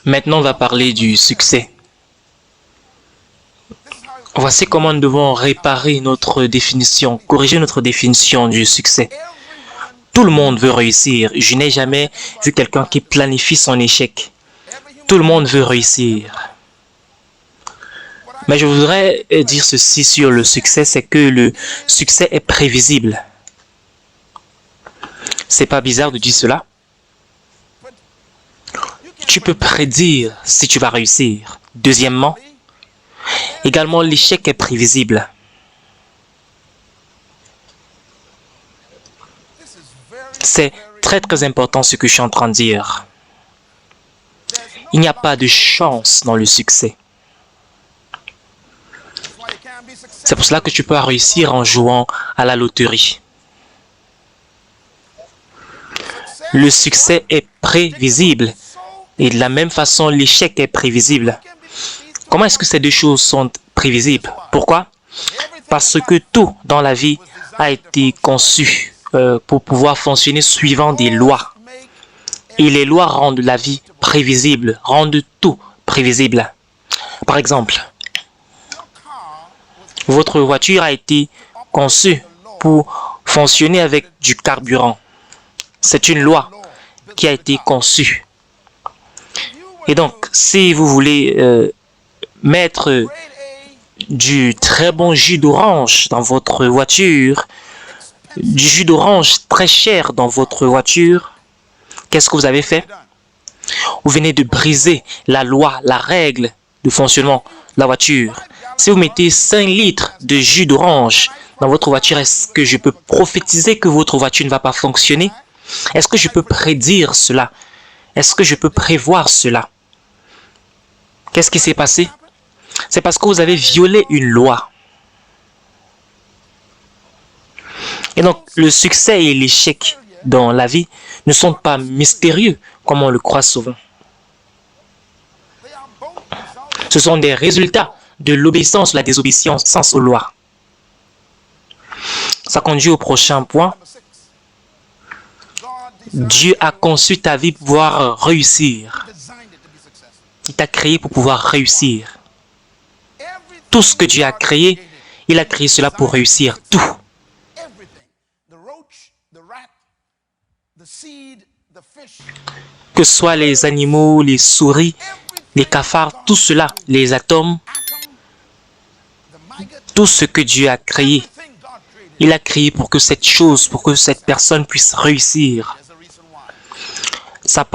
Maintenant, on va parler du succès. Voici comment nous devons réparer notre définition, corriger notre définition du succès. Tout le monde veut réussir. Je n'ai jamais vu quelqu'un qui planifie son échec. Tout le monde veut réussir. Mais je voudrais dire ceci sur le succès, c'est que le succès est prévisible. C'est pas bizarre de dire cela? Tu peux prédire si tu vas réussir. Deuxièmement, également l'échec est prévisible. C'est très important ce que je suis en train de dire. Il n'y a pas de chance dans le succès. C'est pour cela que tu peux réussir en jouant à la loterie. Le succès est prévisible et de la même façon, l'échec est prévisible. Comment est-ce que ces deux choses sont prévisibles? Pourquoi? Parce que tout dans la vie a été conçu pour pouvoir fonctionner suivant des lois. Et les lois rendent la vie prévisible, rendent tout prévisible. Par exemple, votre voiture a été conçue pour fonctionner avec du carburant. C'est une loi qui a été conçue. Et donc, si vous voulez mettre du très bon jus d'orange dans votre voiture, du jus d'orange très cher dans votre voiture, qu'est-ce que vous avez fait? Vous venez de briser la loi, la règle de fonctionnement de la voiture. Si vous mettez 5 litres de jus d'orange dans votre voiture, est-ce que je peux prophétiser que votre voiture ne va pas fonctionner? Est-ce que je peux prédire cela? Est-ce que je peux prévoir cela? Qu'est-ce qui s'est passé? C'est parce que vous avez violé une loi. Et donc, le succès et l'échec dans la vie ne sont pas mystérieux, comme on le croit souvent. Ce sont des résultats de l'obéissance ou la désobéissance aux lois. Ça conduit au prochain point. Dieu a conçu ta vie pour pouvoir réussir. Il t'a créé pour pouvoir réussir. Tout ce que Dieu a créé, il a créé cela pour réussir. Tout. Que ce soit les animaux, les souris, les cafards, tout cela, les atomes, tout ce que Dieu a créé, il a créé pour que cette chose, pour que cette personne puisse réussir. Ça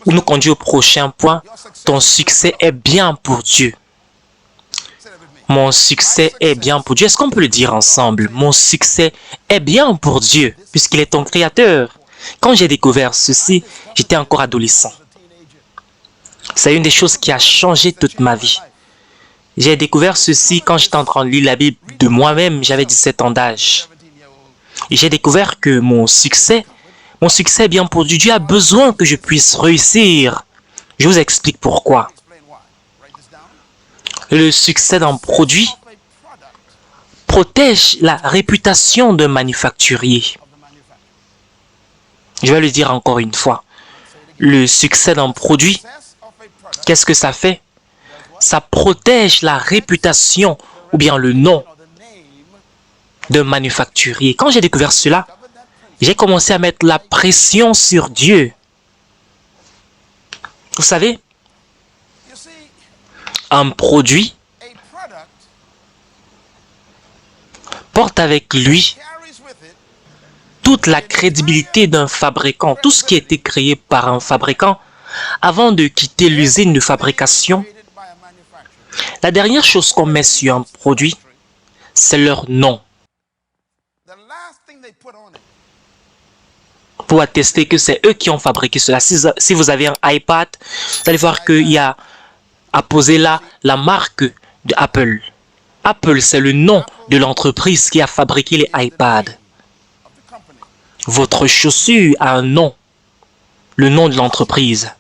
nous conduit au prochain point. Ton succès est bien pour Dieu. Mon succès est bien pour Dieu. Est-ce qu'on peut le dire ensemble? Mon succès est bien pour Dieu, puisqu'il est ton créateur. Quand j'ai découvert ceci, j'étais encore adolescent. C'est une des choses qui a changé toute ma vie. J'ai découvert ceci quand j'étais en train de lire la Bible de moi-même, j'avais 17 ans d'âge. Et j'ai découvert que mon succès est bien pour Dieu. Dieu a besoin que je puisse réussir. Je vous explique pourquoi. Le succès d'un produit protège la réputation d'un manufacturier. Je vais le dire encore une fois. Le succès d'un produit, qu'est-ce que ça fait? Ça protège la réputation ou bien le nom d'un manufacturier. Quand j'ai découvert cela, j'ai commencé à mettre la pression sur Dieu. Vous savez, un produit porte avec lui toute la crédibilité d'un fabricant. Tout ce qui a été créé par un fabricant, avant de quitter l'usine de fabrication, la dernière chose qu'on met sur un produit, c'est leur nom. Pour attester que c'est eux qui ont fabriqué cela. Si vous avez un iPad, vous allez voir qu'il y a apposé là la marque de Apple. Apple, c'est le nom de l'entreprise qui a fabriqué les iPads. Votre chaussure a un nom, le nom de l'entreprise.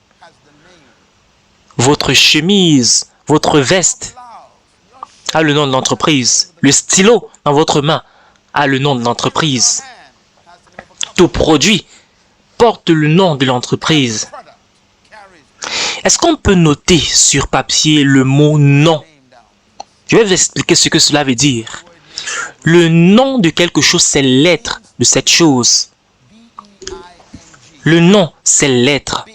Votre chemise, votre veste a le nom de l'entreprise. Le stylo dans votre main a le nom de l'entreprise. Tout produit porte le nom de l'entreprise. Est-ce qu'on peut noter sur papier le mot nom? Je vais vous expliquer ce que cela veut dire. Le nom de quelque chose, c'est l'être de cette chose. Le nom, c'est l'être.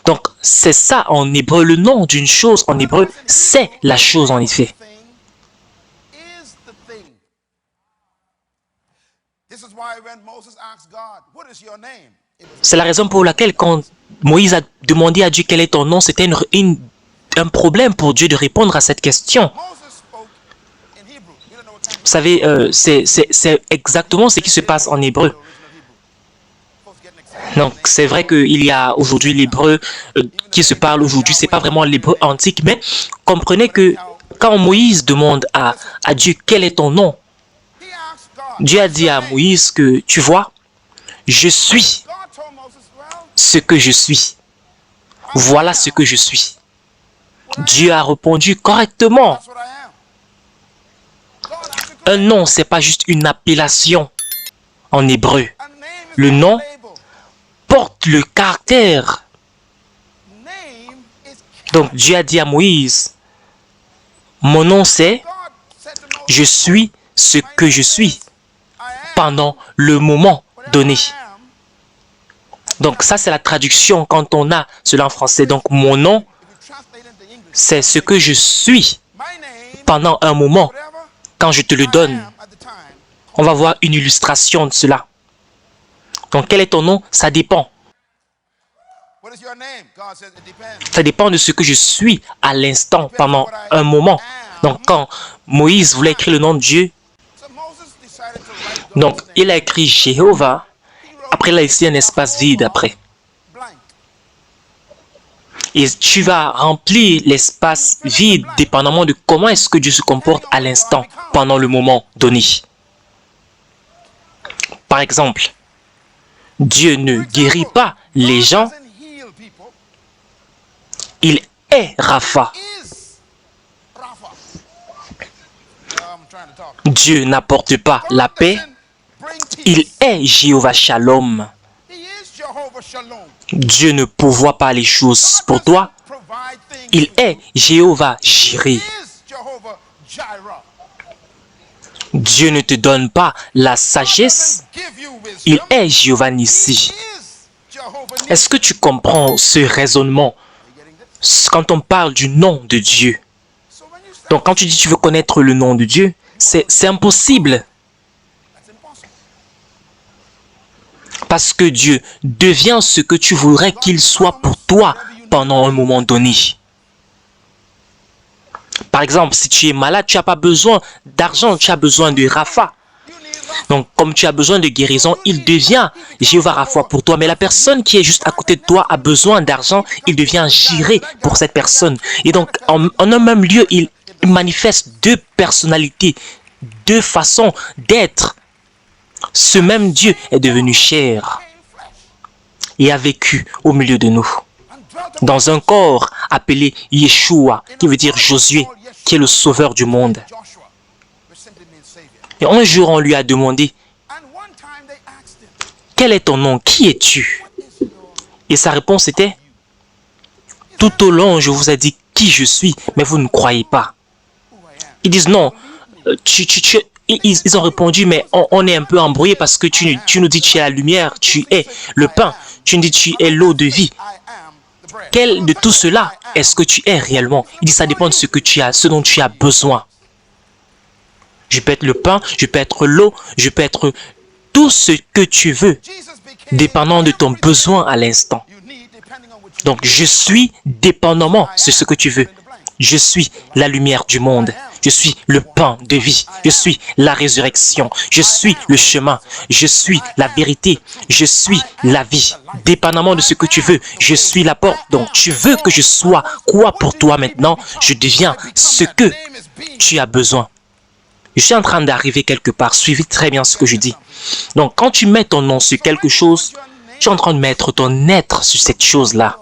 Donc, c'est ça en hébreu. Le nom d'une chose en hébreu, c'est la chose en effet. C'est la raison pour laquelle quand Moïse a demandé à Dieu quel est ton nom, c'était un problème pour Dieu de répondre à cette question. Vous savez, c'est exactement ce qui se passe en hébreu. Donc, c'est vrai qu'il y a aujourd'hui l'hébreu qui se parle aujourd'hui. Ce n'est pas vraiment l'hébreu antique, mais comprenez que quand Moïse demande à Dieu quel est ton nom, Dieu a dit à Moïse que, tu vois, je suis ce que je suis. Voilà ce que je suis. Dieu a répondu correctement. Un nom, ce n'est pas juste une appellation en hébreu. Le nom porte le caractère. Donc Dieu a dit à Moïse, mon nom c'est, je suis ce que je suis pendant le moment donné. Donc ça c'est la traduction quand on a cela en français. Donc mon nom c'est ce que je suis pendant un moment. Quand je te le donne, on va voir une illustration de cela. Donc, quel est ton nom? Ça dépend. Ça dépend de ce que je suis à l'instant, pendant un moment. Donc, quand Moïse voulait écrire le nom de Dieu, donc il a écrit Jéhovah. Après, il a laissé un espace vide après. Et tu vas remplir l'espace vide dépendamment de comment est-ce que Dieu se comporte à l'instant, pendant le moment donné. Par exemple, Dieu ne guérit pas les gens. Il est Rapha. Dieu n'apporte pas la paix. Il est Jéhovah Shalom. Dieu ne pourvoit pas les choses pour toi. Il est Jéhovah Jireh. Dieu ne te donne pas la sagesse. Il est Jéhovah Nissi. Est-ce que tu comprends ce raisonnement quand on parle du nom de Dieu? Donc quand tu dis que tu veux connaître le nom de Dieu, c'est impossible. Parce que Dieu devient ce que tu voudrais qu'il soit pour toi pendant un moment donné. Par exemple, si tu es malade, tu n'as pas besoin d'argent, tu as besoin de Rapha. Donc, comme tu as besoin de guérison, il devient Jéhovah Rapha pour toi. Mais la personne qui est juste à côté de toi a besoin d'argent, il devient Jireh pour cette personne. Et donc, en un même lieu, il manifeste deux personnalités, deux façons d'être. Ce même Dieu est devenu chair et a vécu au milieu de nous, dans un corps appelé Yeshua, qui veut dire Josué, qui est le sauveur du monde. Et un jour, on lui a demandé, quel est ton nom? Qui es-tu? Et sa réponse était, tout au long, je vous ai dit qui je suis, mais vous ne croyez pas. Ils disent, non, ils ont répondu, mais on est un peu embrouillé parce que tu nous dis tu es la lumière, tu es le pain, tu nous dis tu es l'eau de vie. Quel de tout cela est-ce que tu es réellement? Il dit, ça dépend de ce que tu as, ce dont tu as besoin. Je peux être le pain, je peux être l'eau, je peux être tout ce que tu veux, dépendant de ton besoin à l'instant. Donc, je suis dépendamment de ce que tu veux. Je suis la lumière du monde. Je suis le pain de vie. Je suis la résurrection. Je suis le chemin. Je suis la vérité. Je suis la vie. Dépendamment de ce que tu veux, je suis la porte. Donc, tu veux que je sois quoi pour toi maintenant? Je deviens ce que tu as besoin. Je suis en train d'arriver quelque part. Suivez très bien ce que je dis. Donc, quand tu mets ton nom sur quelque chose, tu es en train de mettre ton être sur cette chose-là.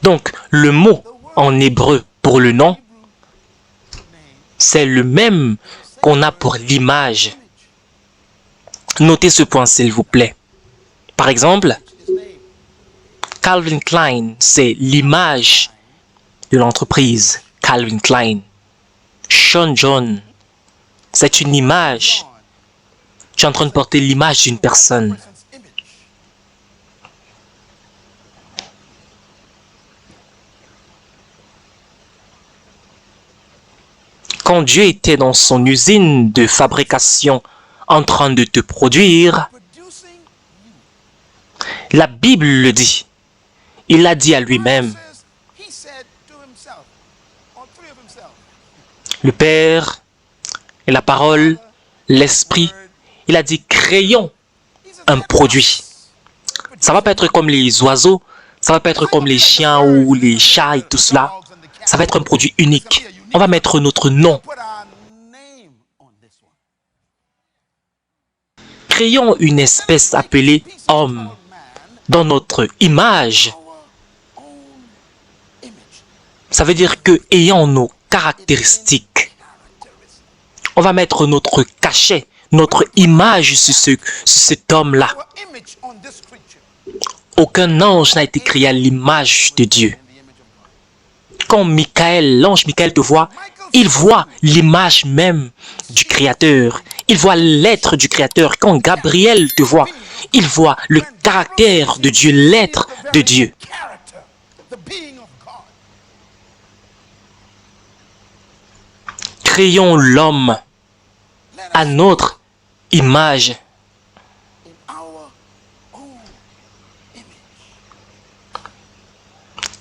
Donc, le mot en hébreu pour le nom, c'est le même qu'on a pour l'image. Notez ce point, s'il vous plaît. Par exemple, Calvin Klein, c'est l'image de l'entreprise Calvin Klein. Sean John, c'est une image. Tu es en train de porter l'image d'une personne. Quand Dieu était dans son usine de fabrication en train de te produire, la Bible le dit. Il l'a dit à lui-même. Le Père et la parole, l'Esprit, il a dit créons un produit. Ça ne va pas être comme les oiseaux, ça ne va pas être comme les chiens ou les chats et tout cela. Ça va être un produit unique. On va mettre notre nom. Créons une espèce appelée homme dans notre image. Ça veut dire que, ayant nos caractéristiques, on va mettre notre cachet, notre image sur cet homme-là. Aucun ange n'a été créé à l'image de Dieu. Quand l'ange Michael te voit, il voit l'image même du Créateur. Il voit l'être du Créateur. Quand Gabriel te voit, il voit le caractère de Dieu, l'être de Dieu. Créons l'homme à notre image.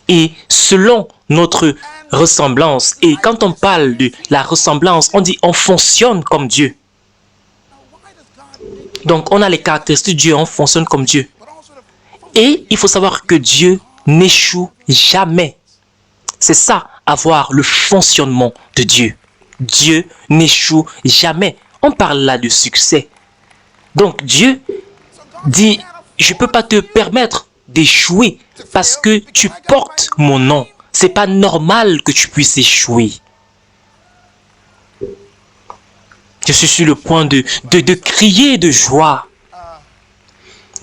Et selon notre ressemblance, et quand on parle de la ressemblance, on dit on fonctionne comme Dieu. Donc on a les caractéristiques de Dieu, on fonctionne comme Dieu. Et il faut savoir que Dieu n'échoue jamais. C'est ça, avoir le fonctionnement de Dieu. Dieu n'échoue jamais. On parle là de succès. Donc Dieu dit, je ne peux pas te permettre d'échouer parce que tu portes mon nom. C'est pas normal que tu puisses échouer. Je suis sur le point de crier de joie.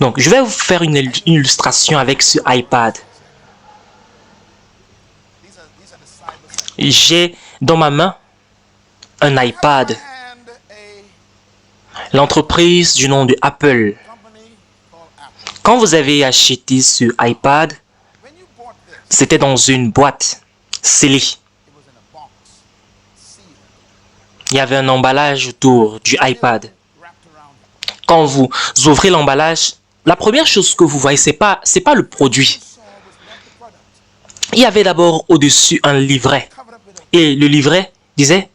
Donc, je vais vous faire une illustration avec ce iPad. J'ai dans ma main un iPad. L'entreprise du nom de Apple. Quand vous avez acheté ce iPad, c'était dans une boîte scellée. Il y avait un emballage autour du iPad. Quand vous ouvrez l'emballage, la première chose que vous voyez, c'est pas le produit. Il y avait d'abord au-dessus un livret. Et le livret disait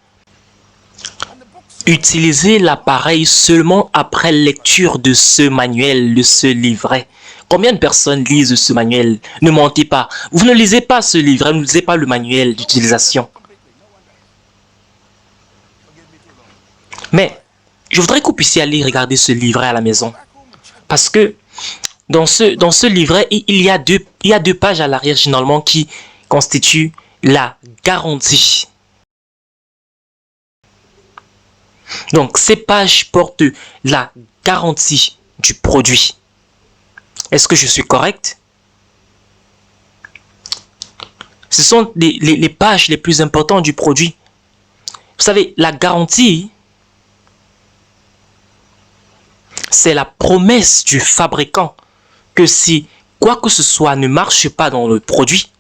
« Utilisez l'appareil seulement après lecture de ce manuel, de ce livret. » Combien de personnes lisent ce manuel? Ne mentez pas. Vous ne lisez pas ce livret, ne lisez pas le manuel d'utilisation. Mais je voudrais que vous puissiez aller regarder ce livret à la maison. Parce que dans ce livret, il y a deux pages à l'arrière généralement qui constituent la garantie. Donc ces pages portent la garantie du produit. Est-ce que je suis correct? Ce sont les pages les plus importantes du produit. Vous savez, la garantie, c'est la promesse du fabricant que si quoi que ce soit ne marche pas dans le produit,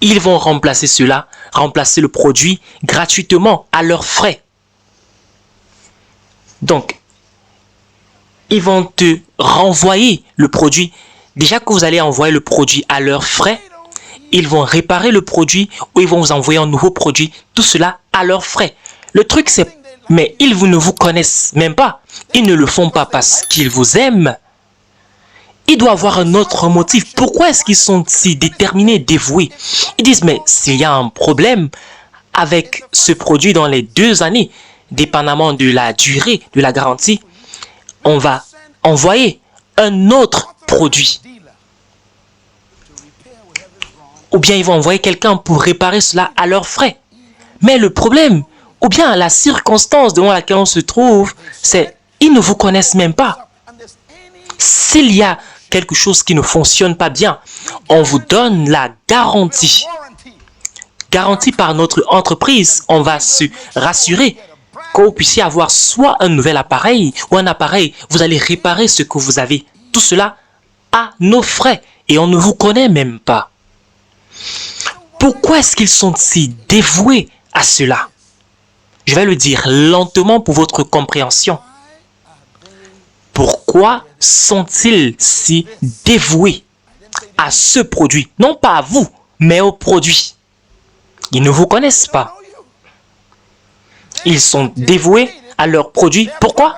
ils vont remplacer cela, remplacer le produit gratuitement à leurs frais. Donc, ils vont te renvoyer le produit. Déjà que vous allez envoyer le produit à leurs frais, ils vont réparer le produit ou ils vont vous envoyer un nouveau produit. Tout cela à leurs frais. Le truc, c'est... Mais ils ne vous connaissent même pas. Ils ne le font pas parce qu'ils vous aiment. Il doit avoir un autre motif. Pourquoi est-ce qu'ils sont si déterminés, dévoués? Ils disent, mais s'il y a un problème avec ce produit dans les 2 années, dépendamment de la durée de la garantie, on va envoyer un autre produit. Ou bien ils vont envoyer quelqu'un pour réparer cela à leurs frais. Mais le problème, ou bien la circonstance devant laquelle on se trouve, c'est Ils ne vous connaissent même pas. S'il y a quelque chose qui ne fonctionne pas bien, on vous donne la garantie. Garantie par notre entreprise, on va se rassurer que vous puissiez avoir soit un nouvel appareil ou un appareil, vous allez réparer ce que vous avez. Tout cela à nos frais et on ne vous connaît même pas. Pourquoi est-ce qu'ils sont si dévoués à cela? Je vais le dire lentement pour votre compréhension. Pourquoi sont-ils si dévoués à ce produit? Non pas à vous, mais au produit. Ils ne vous connaissent pas. Ils sont dévoués à leur produit. Pourquoi?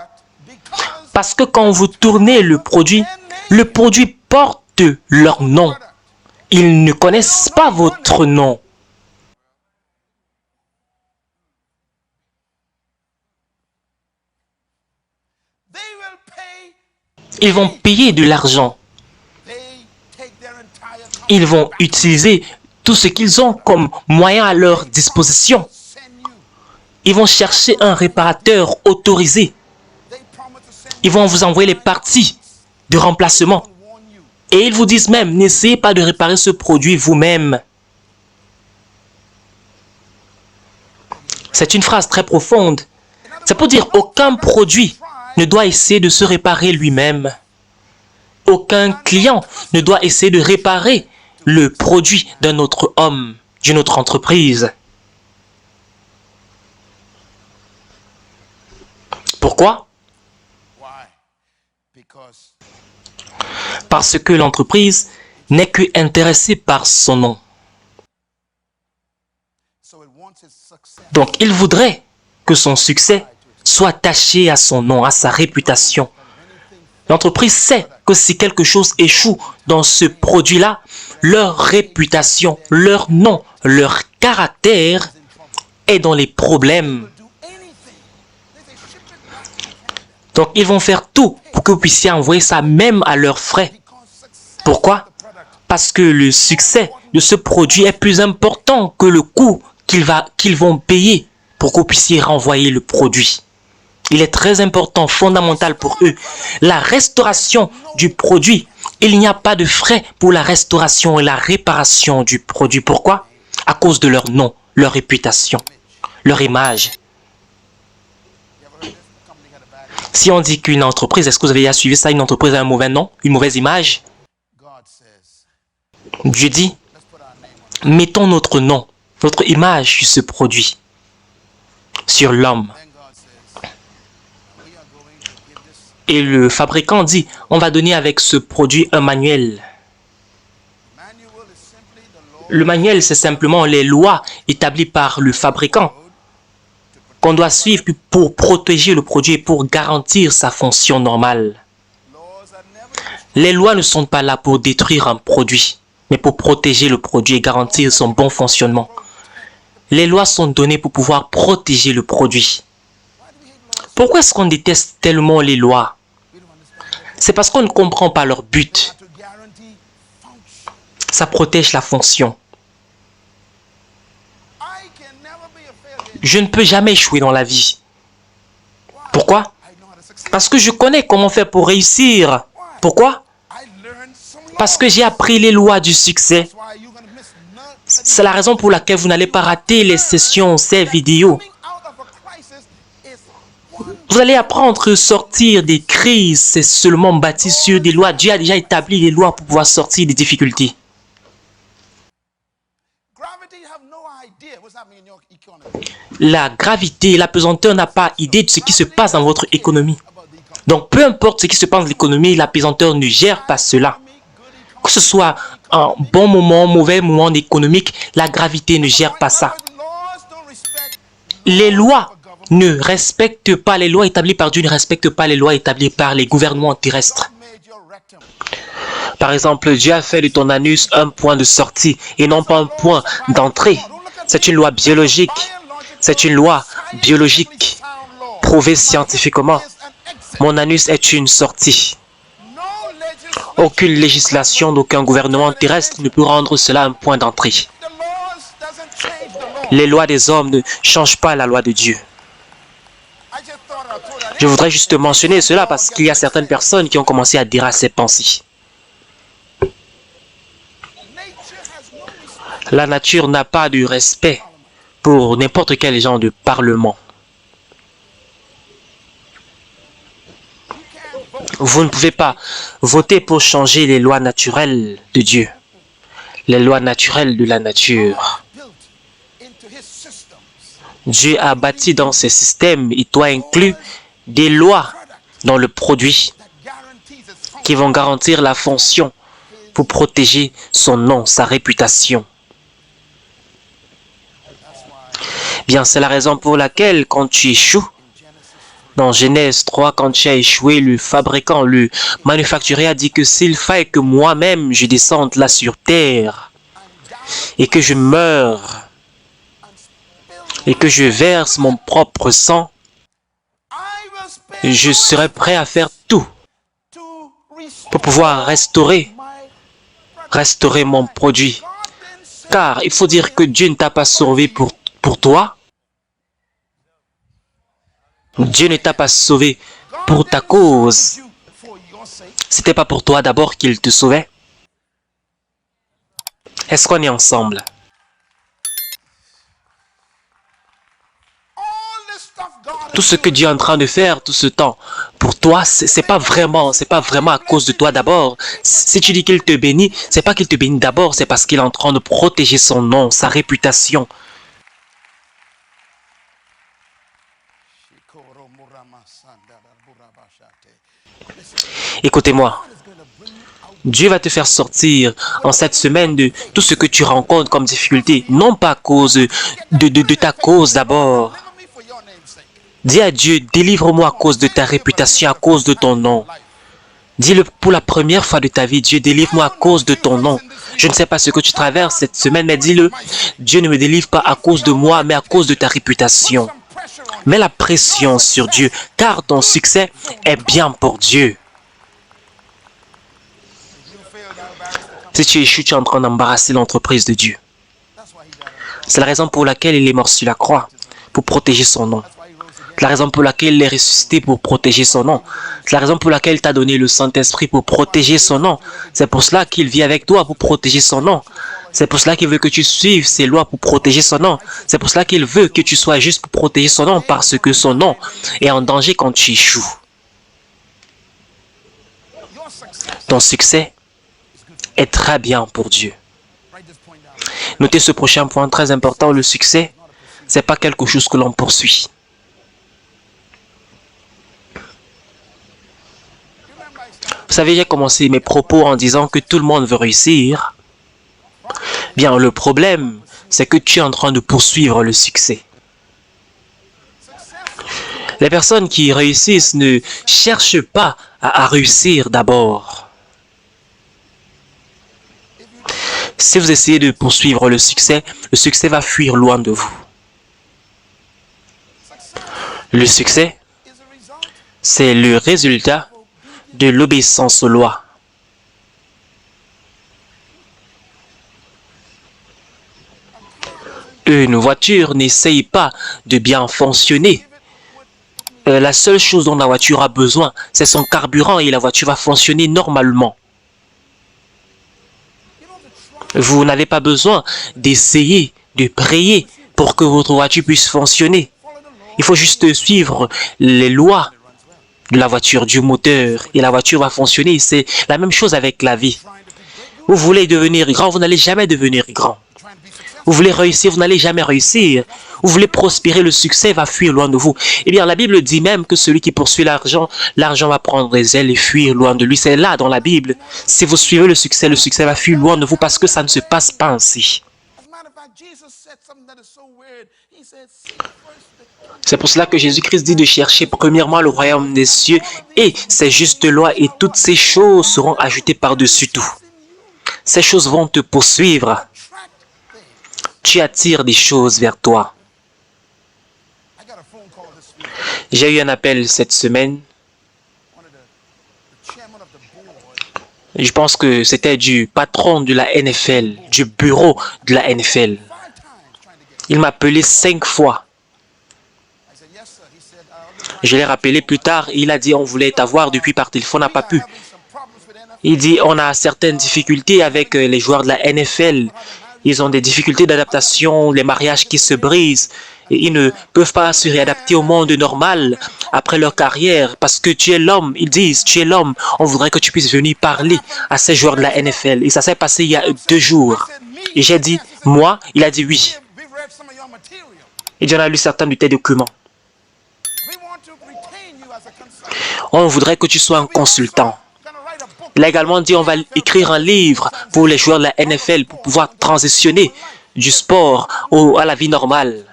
Parce que quand vous tournez le produit porte leur nom. Ils ne connaissent pas votre nom. Ils vont payer de l'argent. Ils vont utiliser tout ce qu'ils ont comme moyen à leur disposition. Ils vont chercher un réparateur autorisé. Ils vont vous envoyer les parties de remplacement. Et ils vous disent même, n'essayez pas de réparer ce produit vous-même. C'est une phrase très profonde. C'est pour dire aucun produit ne doit essayer de se réparer lui-même. Aucun client ne doit essayer de réparer le produit d'un autre homme, d'une autre entreprise. Pourquoi? Parce que l'entreprise n'est que intéressée par son nom. Donc, il voudrait que son succès soit attaché à son nom, à sa réputation. L'entreprise sait que si quelque chose échoue dans ce produit-là, leur réputation, leur nom, leur caractère est dans les problèmes. Donc, ils vont faire tout pour que vous puissiez envoyer ça même à leurs frais. Pourquoi? Parce que le succès de ce produit est plus important que le coût qu'ils vont payer pour que vous puissiez renvoyer le produit. Il est très important, fondamental pour eux. La restauration du produit, il n'y a pas de frais pour la restauration et la réparation du produit. Pourquoi? À cause de leur nom, leur réputation, leur image. Si on dit qu'une entreprise, est-ce que vous avez déjà suivi ça, une entreprise a un mauvais nom, une mauvaise image? Dieu dit, mettons notre nom, notre image sur ce produit, sur l'homme. Et le fabricant dit, on va donner avec ce produit un manuel. Le manuel, c'est simplement les lois établies par le fabricant qu'on doit suivre pour protéger le produit et pour garantir sa fonction normale. Les lois ne sont pas là pour détruire un produit, mais pour protéger le produit et garantir son bon fonctionnement. Les lois sont données pour pouvoir protéger le produit. Pourquoi est-ce qu'on déteste tellement les lois? C'est parce qu'on ne comprend pas leur but. Ça protège la fonction. Je ne peux jamais échouer dans la vie. Pourquoi? Parce que je connais comment faire pour réussir. Pourquoi? Parce que j'ai appris les lois du succès. C'est la raison pour laquelle vous n'allez pas rater les sessions, ces vidéos. Vous allez apprendre que sortir des crises, c'est seulement bâti sur des lois. Dieu a déjà établi les lois pour pouvoir sortir des difficultés. La gravité, la pesanteur n'a pas idée de ce qui se passe dans votre économie. Donc, peu importe ce qui se passe dans l'économie, la pesanteur ne gère pas cela. Que ce soit un bon moment, mauvais moment économique, la gravité ne gère pas ça. Les lois ne respectent pas les lois établies par Dieu, ne respectent pas les lois établies par les gouvernements terrestres. Par exemple, Dieu a fait de ton anus un point de sortie et non pas un point d'entrée. C'est une loi biologique. C'est une loi biologique prouvée scientifiquement. Mon anus est une sortie. Aucune législation d'aucun gouvernement terrestre ne peut rendre cela un point d'entrée. Les lois des hommes ne changent pas la loi de Dieu. Je voudrais juste mentionner cela parce qu'il y a certaines personnes qui ont commencé à dire à ces pensées. La nature n'a pas de respect pour n'importe quel genre de parlement. Vous ne pouvez pas voter pour changer les lois naturelles de Dieu, les lois naturelles de la nature. Dieu a bâti dans ses systèmes, et toi inclus, des lois dans le produit qui vont garantir la fonction pour protéger son nom, sa réputation. Bien, c'est la raison pour laquelle quand tu échoues, dans Genèse 3, quand tu as échoué, le fabricant, le manufacturier a dit que s'il fallait que moi-même je descende là sur terre et que je meure et que je verse mon propre sang, je serai prêt à faire tout pour pouvoir restaurer mon produit. Car il faut dire que Dieu ne t'a pas sauvé pour toi. Dieu ne t'a pas sauvé pour ta cause. C'était pas pour toi d'abord qu'il te sauvait. Est-ce qu'on est ensemble? Tout ce que Dieu est en train de faire tout ce temps, pour toi, c'est pas vraiment à cause de toi d'abord. Si tu dis qu'il te bénit, c'est pas qu'il te bénit d'abord, c'est parce qu'il est en train de protéger son nom, sa réputation. Écoutez-moi, Dieu va te faire sortir en cette semaine de tout ce que tu rencontres comme difficulté, non pas à cause de ta cause d'abord. Dis à Dieu, délivre-moi à cause de ta réputation, à cause de ton nom. Dis-le pour la première fois de ta vie, Dieu, délivre-moi à cause de ton nom. Je ne sais pas ce que tu traverses cette semaine, mais dis-le, Dieu ne me délivre pas à cause de moi, mais à cause de ta réputation. Mets la pression sur Dieu, car ton succès est bien pour Dieu. Si tu échoues, tu es en train d'embarrasser l'entreprise de Dieu. C'est la raison pour laquelle il est mort sur la croix, pour protéger son nom. C'est la raison pour laquelle il est ressuscité, pour protéger son nom. C'est la raison pour laquelle il t'a donné le Saint-Esprit, pour protéger son nom. C'est pour cela qu'il vit avec toi, pour protéger son nom. C'est pour cela qu'il veut que tu suives ses lois pour protéger son nom. C'est pour cela qu'il veut que tu sois juste pour protéger son nom, parce que son nom est en danger quand tu échoues. Ton succès est très bien pour Dieu. Notez ce prochain point très important, le succès, ce n'est pas quelque chose que l'on poursuit. Vous savez, j'ai commencé mes propos en disant que tout le monde veut réussir. Bien, le problème, c'est que tu es en train de poursuivre le succès. Les personnes qui réussissent ne cherchent pas à réussir d'abord. Si vous essayez de poursuivre le succès va fuir loin de vous. Le succès, c'est le résultat de l'obéissance aux lois. Une voiture n'essaye pas de bien fonctionner. La seule chose dont la voiture a besoin, c'est son carburant et la voiture va fonctionner normalement. Vous n'avez pas besoin d'essayer, de prier pour que votre voiture puisse fonctionner. Il faut juste suivre les lois de la voiture, du moteur, et la voiture va fonctionner. C'est la même chose avec la vie. Vous voulez devenir grand, vous n'allez jamais devenir grand. Vous voulez réussir, vous n'allez jamais réussir. Vous voulez prospérer, le succès va fuir loin de vous. Eh bien, la Bible dit même que celui qui poursuit l'argent, l'argent va prendre des ailes et fuir loin de lui. C'est là dans la Bible. Si vous suivez le succès va fuir loin de vous parce que ça ne se passe pas ainsi. C'est pour cela que Jésus-Christ dit de chercher premièrement le royaume des cieux et ses justes lois, et toutes ces choses seront ajoutées par-dessus tout. Ces choses vont te poursuivre. Tu attires des choses vers toi. J'ai eu un appel cette semaine. Je pense que c'était du patron de la NFL, du bureau de la NFL. Il m'a appelé 5 fois. Je l'ai rappelé plus tard, il a dit on voulait t'avoir depuis par téléphone, on n'a pas pu. Il dit on a certaines difficultés avec les joueurs de la NFL. Ils ont des difficultés d'adaptation, les mariages qui se brisent. Et ils ne peuvent pas se réadapter au monde normal après leur carrière parce que tu es l'homme. Ils disent, tu es l'homme. On voudrait que tu puisses venir parler à ces joueurs de la NFL. Et ça s'est passé il y a 2 jours. Et j'ai dit, moi, il a dit oui. Et on a lu certains de tes documents. On voudrait que tu sois un consultant. Il a également dit on va écrire un livre pour les joueurs de la NFL pour pouvoir transitionner du sport à la vie normale.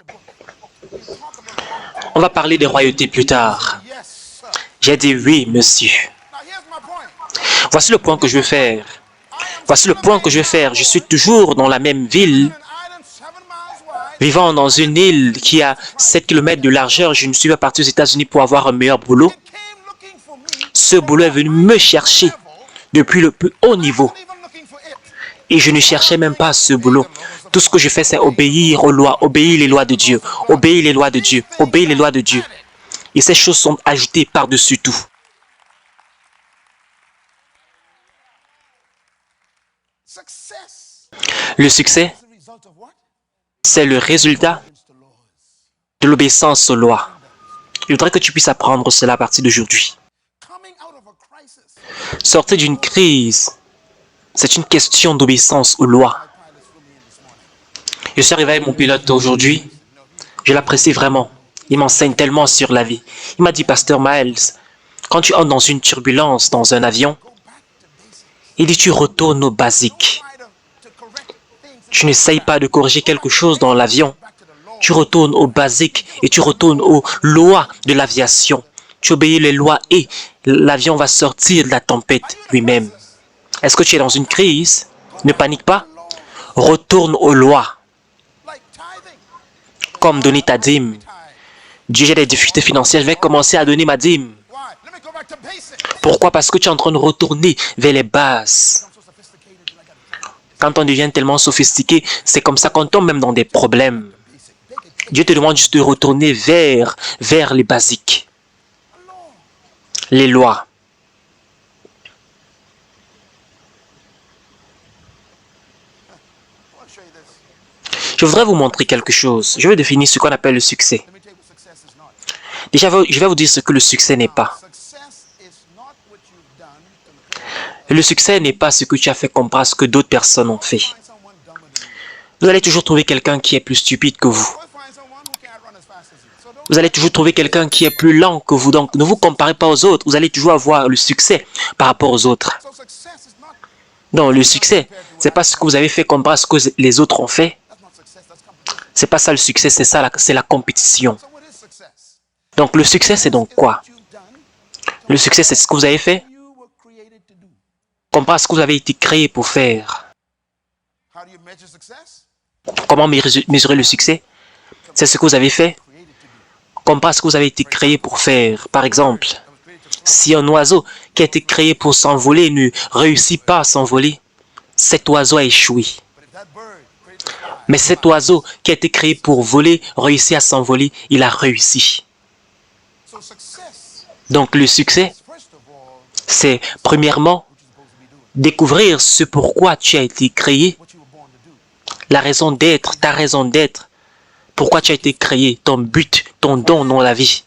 On va parler des royautés plus tard. J'ai dit oui, monsieur. Voici le point que je veux faire. Voici le point que je veux faire. Je suis toujours dans la même ville, vivant dans une île qui a 7 km de largeur. Je ne suis pas parti aux États-Unis pour avoir un meilleur boulot. Ce boulot est venu me chercher depuis le plus haut niveau. Et je ne cherchais même pas ce boulot. Tout ce que je fais, c'est obéir aux lois, obéir les lois de Dieu, obéir les lois de Dieu, obéir les lois de Dieu. Et ces choses sont ajoutées par-dessus tout. Le succès, c'est le résultat de l'obéissance aux lois. Je voudrais que tu puisses apprendre cela à partir d'aujourd'hui. Sortir d'une crise, c'est une question d'obéissance aux lois. Je suis arrivé avec mon pilote aujourd'hui. Je l'apprécie vraiment. Il m'enseigne tellement sur la vie. Il m'a dit, Pasteur Miles, quand tu entres dans une turbulence, dans un avion, il dit, tu retournes au basique. Tu n'essayes pas de corriger quelque chose dans l'avion. Tu retournes au basique et tu retournes aux lois de l'aviation. Tu obéis les lois et l'avion va sortir de la tempête lui-même. Est-ce que tu es dans une crise? Ne panique pas. Retourne aux lois. Comme donner ta dîme. Dieu, j'ai des difficultés financières, je vais commencer à donner ma dîme. Pourquoi? Parce que tu es en train de retourner vers les bases. Quand on devient tellement sophistiqué, c'est comme ça qu'on tombe même dans des problèmes. Dieu te demande juste de retourner vers les basiques. Les lois. Je voudrais vous montrer quelque chose. Je vais définir ce qu'on appelle le succès. Déjà, je vais vous dire ce que le succès n'est pas. Le succès n'est pas ce que tu as fait comparé à ce que d'autres personnes ont fait. Vous allez toujours trouver quelqu'un qui est plus stupide que vous. Vous allez toujours trouver quelqu'un qui est plus lent que vous. Donc, ne vous comparez pas aux autres. Vous allez toujours avoir le succès par rapport aux autres. Non, le succès, ce n'est pas ce que vous avez fait comparé à ce que les autres ont fait. C'est pas ça le succès, c'est ça, c'est la compétition. Donc, le succès, c'est donc quoi? Le succès, c'est ce que vous avez fait comparé à ce que vous avez été créé pour faire. Comment mesurer le succès? C'est ce que vous avez fait comparé à ce que vous avez été créé pour faire. Par exemple, si un oiseau qui a été créé pour s'envoler ne réussit pas à s'envoler, cet oiseau a échoué. Mais cet oiseau qui a été créé pour voler, réussit à s'envoler, il a réussi. Donc le succès, c'est premièrement découvrir ce pourquoi tu as été créé, la raison d'être, ta raison d'être, pourquoi tu as été créé, ton but, ton don dans la vie.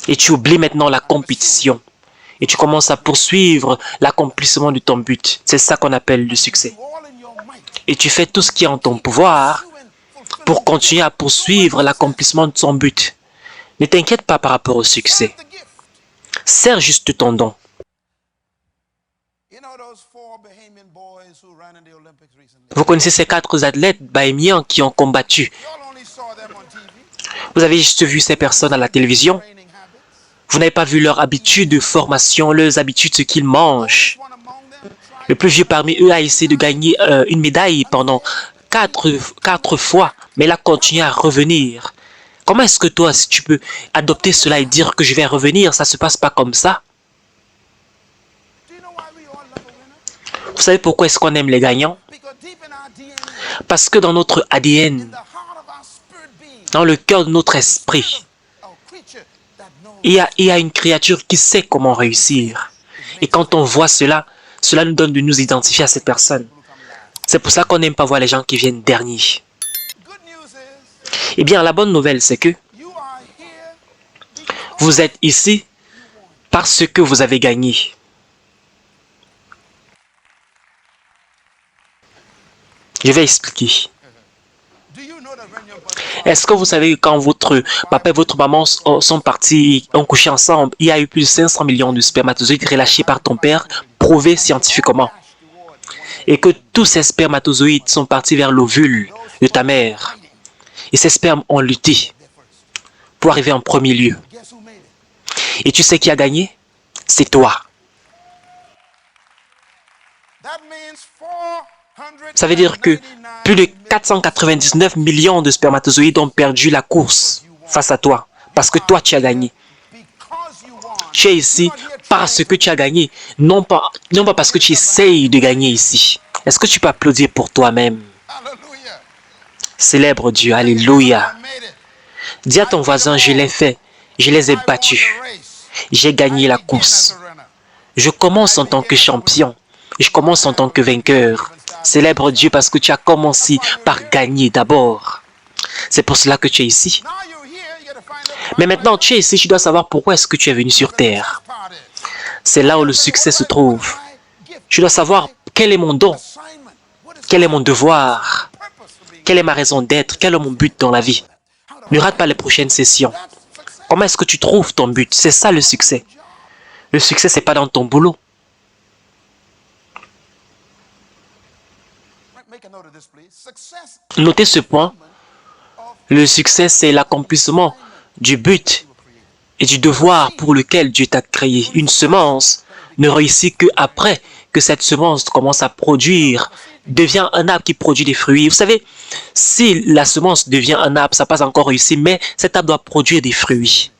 Et tu oublies maintenant la compétition. Et tu commences à poursuivre l'accomplissement de ton but. C'est ça qu'on appelle le succès. Et tu fais tout ce qui est en ton pouvoir pour continuer à poursuivre l'accomplissement de ton but. Ne t'inquiète pas par rapport au succès. Sers juste ton don. Vous connaissez ces 4 athlètes bahémiens qui ont combattu. Vous avez juste vu ces personnes à la télévision. Vous n'avez pas vu leurs habitudes de formation, leurs habitudes, ce qu'ils mangent. Le plus vieux parmi eux a essayé de gagner une médaille pendant 4 fois, mais il a continué à revenir. Comment est-ce que toi, si tu peux adopter cela et dire que je vais revenir, ça ne se passe pas comme ça? Vous savez pourquoi est-ce qu'on aime les gagnants? Parce que dans notre ADN, dans le cœur de notre esprit, il y a une créature qui sait comment réussir. Et quand on voit cela, cela nous donne de nous identifier à cette personne. C'est pour ça qu'on n'aime pas voir les gens qui viennent derniers. Eh bien, la bonne nouvelle, c'est que vous êtes ici parce que vous avez gagné. Je vais expliquer. Est-ce que vous savez que quand votre papa et votre maman sont partis, ont couché ensemble, il y a eu plus de 500 millions de spermatozoïdes relâchés par ton père, prouvés scientifiquement. Et que tous ces spermatozoïdes sont partis vers l'ovule de ta mère. Et ces spermes ont lutté pour arriver en premier lieu. Et tu sais qui a gagné? C'est toi. Ça veut dire que plus de 499 millions de spermatozoïdes ont perdu la course face à toi. Parce que toi, tu as gagné. Tu es ici parce que tu as gagné. Non pas parce que tu essayes de gagner ici. Est-ce que tu peux applaudir pour toi-même? Célèbre Dieu. Alléluia. Dis à ton voisin, je l'ai fait. Je les ai battus. J'ai gagné la course. Je commence en tant que champion. Je commence en tant que vainqueur. Célèbre Dieu parce que tu as commencé par gagner d'abord. C'est pour cela que tu es ici. Mais maintenant, tu es ici, tu dois savoir pourquoi est-ce que tu es venu sur terre. C'est là où le succès se trouve. Tu dois savoir quel est mon don, quel est mon devoir, quelle est ma raison d'être, quel est mon but dans la vie. Ne rate pas les prochaines sessions. Comment est-ce que tu trouves ton but? C'est ça le succès. Le succès, ce n'est pas dans ton boulot. Notez ce point. Le succès, c'est l'accomplissement du but et du devoir pour lequel Dieu t'a créé. Une semence ne réussit qu'après que cette semence commence à produire, devient un arbre qui produit des fruits. Vous savez, si la semence devient un arbre, ça n'a pas encore réussi, mais cet arbre doit produire des fruits.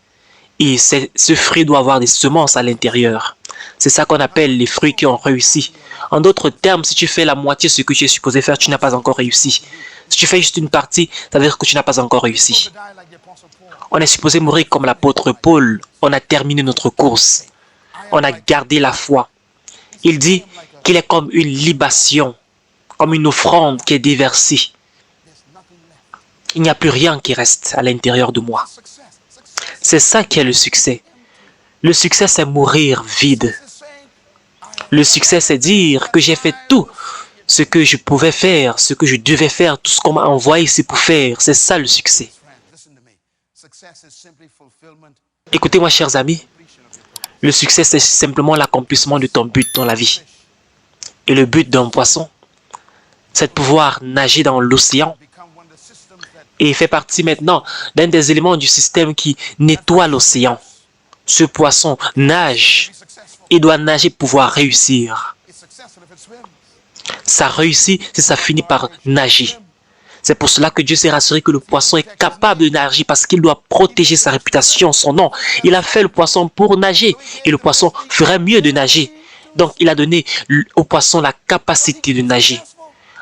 Et ce fruit doit avoir des semences à l'intérieur. C'est ça qu'on appelle les fruits qui ont réussi. En d'autres termes, si tu fais la moitié de ce que tu es supposé faire, tu n'as pas encore réussi. Si tu fais juste une partie, ça veut dire que tu n'as pas encore réussi. On est supposé mourir comme l'apôtre Paul. On a terminé notre course. On a gardé la foi. Il dit qu'il est comme une libation, comme une offrande qui est déversée. Il n'y a plus rien qui reste à l'intérieur de moi. C'est ça qui est le succès. Le succès, c'est mourir vide. Le succès, c'est dire que j'ai fait tout ce que je pouvais faire, ce que je devais faire, tout ce qu'on m'a envoyé ici pour faire. C'est ça le succès. Écoutez-moi, chers amis. Le succès, c'est simplement l'accomplissement de ton but dans la vie. Et le but d'un poisson, c'est de pouvoir nager dans l'océan. Et il fait partie maintenant d'un des éléments du système qui nettoie l'océan. Ce poisson nage. Il doit nager pour pouvoir réussir. Ça réussit si ça finit par nager. C'est pour cela que Dieu s'est rassuré que le poisson est capable de nager parce qu'il doit protéger sa réputation, son nom. Il a fait le poisson pour nager et le poisson ferait mieux de nager. Donc il a donné au poisson la capacité de nager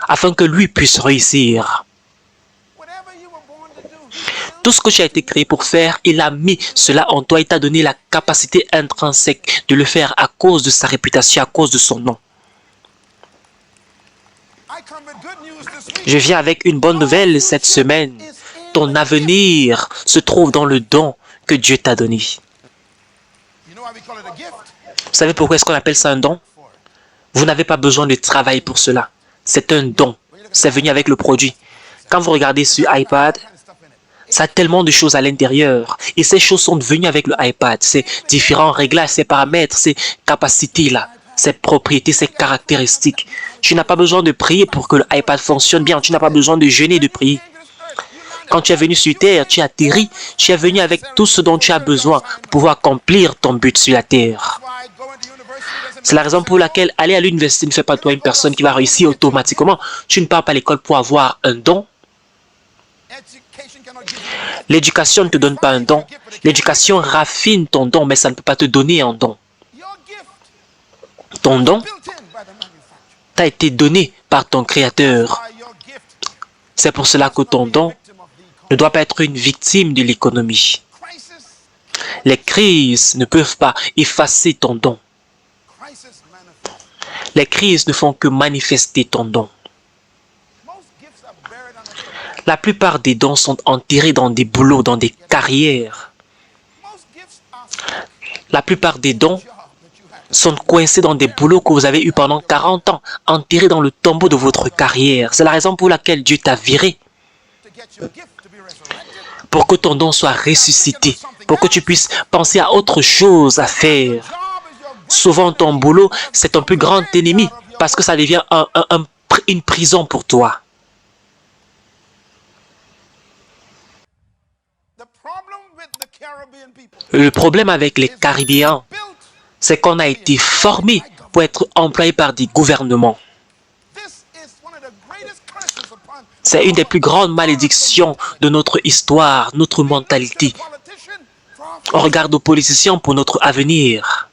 afin que lui puisse réussir. Tout ce que tu as été créé pour faire, il a mis cela en toi. Il t'a donné la capacité intrinsèque de le faire à cause de sa réputation, à cause de son nom. Je viens avec une bonne nouvelle cette semaine. Ton avenir se trouve dans le don que Dieu t'a donné. Vous savez pourquoi est-ce qu'on appelle ça un don? Vous n'avez pas besoin de travail pour cela. C'est un don. C'est venu avec le produit. Quand vous regardez sur iPad, ça a tellement de choses à l'intérieur. Et ces choses sont venues avec le iPad. Ces différents réglages, ces paramètres, ces capacités-là, ces propriétés, ces caractéristiques. Tu n'as pas besoin de prier pour que le iPad fonctionne bien. Tu n'as pas besoin de jeûner, de prier. Quand tu es venu sur terre, tu es atterri. Tu es venu avec tout ce dont tu as besoin pour pouvoir accomplir ton but sur la terre. C'est la raison pour laquelle aller à l'université ne fait pas de toi une personne qui va réussir automatiquement. Tu ne pars pas à l'école pour avoir un don. L'éducation ne te donne pas un don. L'éducation raffine ton don, mais ça ne peut pas te donner un don. Ton don t'a été donné par ton Créateur. C'est pour cela que ton don ne doit pas être une victime de l'économie. Les crises ne peuvent pas effacer ton don. Les crises ne font que manifester ton don. La plupart des dons sont enterrés dans des boulots, dans des carrières. La plupart des dons sont coincés dans des boulots que vous avez eus pendant 40 ans, enterrés dans le tombeau de votre carrière. C'est la raison pour laquelle Dieu t'a viré. Pour que ton don soit ressuscité, pour que tu puisses penser à autre chose à faire. Souvent, ton boulot, c'est ton plus grand ennemi parce que ça devient une prison pour toi. Le problème avec les Caribéens, c'est qu'on a été formés pour être employés par des gouvernements. C'est une des plus grandes malédictions de notre histoire, notre mentalité. On regarde aux politiciens pour notre avenir.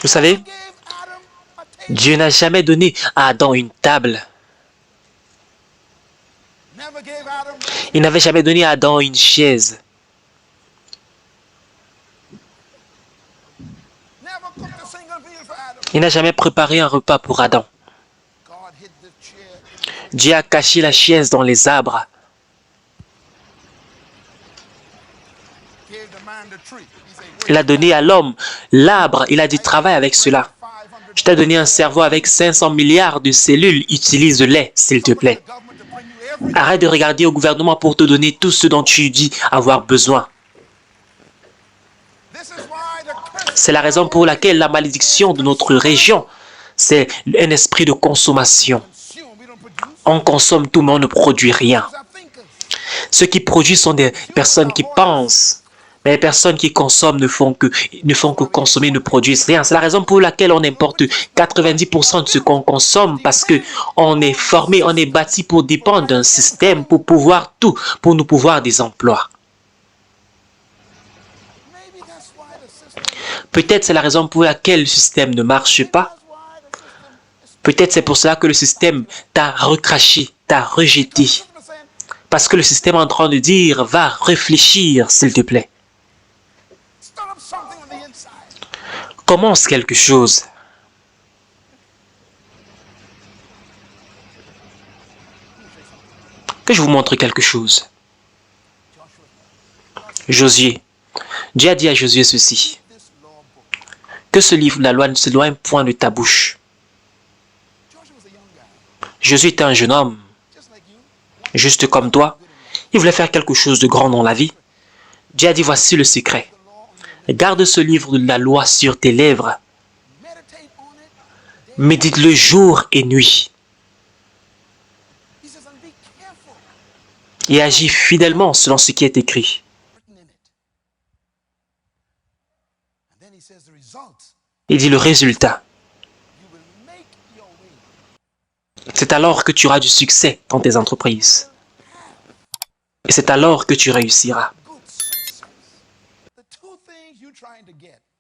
Vous savez, Dieu n'a jamais donné à Adam une table. Il n'avait jamais donné à Adam une chaise. Il n'a jamais préparé un repas pour Adam. Dieu a caché la chaise dans les arbres. Il a donné à l'homme l'arbre. Il a dit, travaille avec cela. Je t'ai donné un cerveau avec 500 milliards de cellules. Utilise-les, s'il te plaît. Arrête de regarder au gouvernement pour te donner tout ce dont tu dis avoir besoin. C'est la raison pour laquelle la malédiction de notre région, c'est un esprit de consommation. On consomme tout, mais on ne produit rien. Ceux qui produisent sont des personnes qui pensent. Mais les personnes qui consomment ne font que consommer, ne produisent rien. C'est la raison pour laquelle on importe 90% de ce qu'on consomme parce qu'on est formé, on est bâti pour dépendre d'un système, pour pouvoir tout, pour nous pouvoir des emplois. Peut-être c'est la raison pour laquelle le système ne marche pas. Peut-être c'est pour cela que le système t'a recraché, t'a rejeté. Parce que le système est en train de dire, va réfléchir, s'il te plaît. Commence quelque chose. Que je vous montre quelque chose. Josué. Dieu a dit à Josué ceci. Que ce livre de la loi ne s'éloigne point de ta bouche. Josué était un jeune homme, juste comme toi. Il voulait faire quelque chose de grand dans la vie. Dieu a dit, voici le secret. Garde ce livre de la loi sur tes lèvres. Médite-le jour et nuit. Et agis fidèlement selon ce qui est écrit. Il dit le résultat. C'est alors que tu auras du succès dans tes entreprises. Et c'est alors que tu réussiras.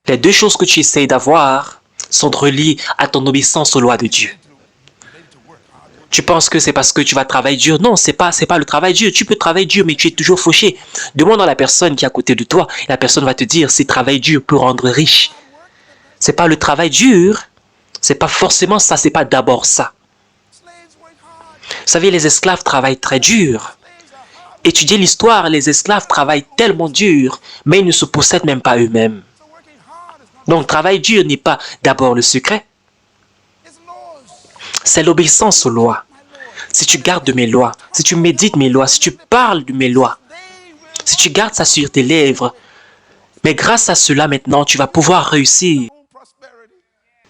Les deux choses que tu essayes d'avoir sont reliées à ton obéissance aux lois de Dieu. Tu penses que c'est parce que tu vas travailler dur. Non, c'est pas le travail dur. Tu peux travailler dur, mais tu es toujours fauché. Demande à la personne qui est à côté de toi. Et la personne va te dire, c'est travail dur pour rendre riche. C'est pas le travail dur. C'est pas forcément ça, c'est pas d'abord ça. Vous savez, les esclaves travaillent très dur. Étudiez l'histoire, les esclaves travaillent tellement dur, mais ils ne se possèdent même pas eux-mêmes. Donc, travail dur n'est pas d'abord le secret. C'est l'obéissance aux lois. Si tu gardes mes lois, si tu médites mes lois, si tu parles de mes lois, si tu gardes ça sur tes lèvres, mais grâce à cela maintenant, tu vas pouvoir réussir.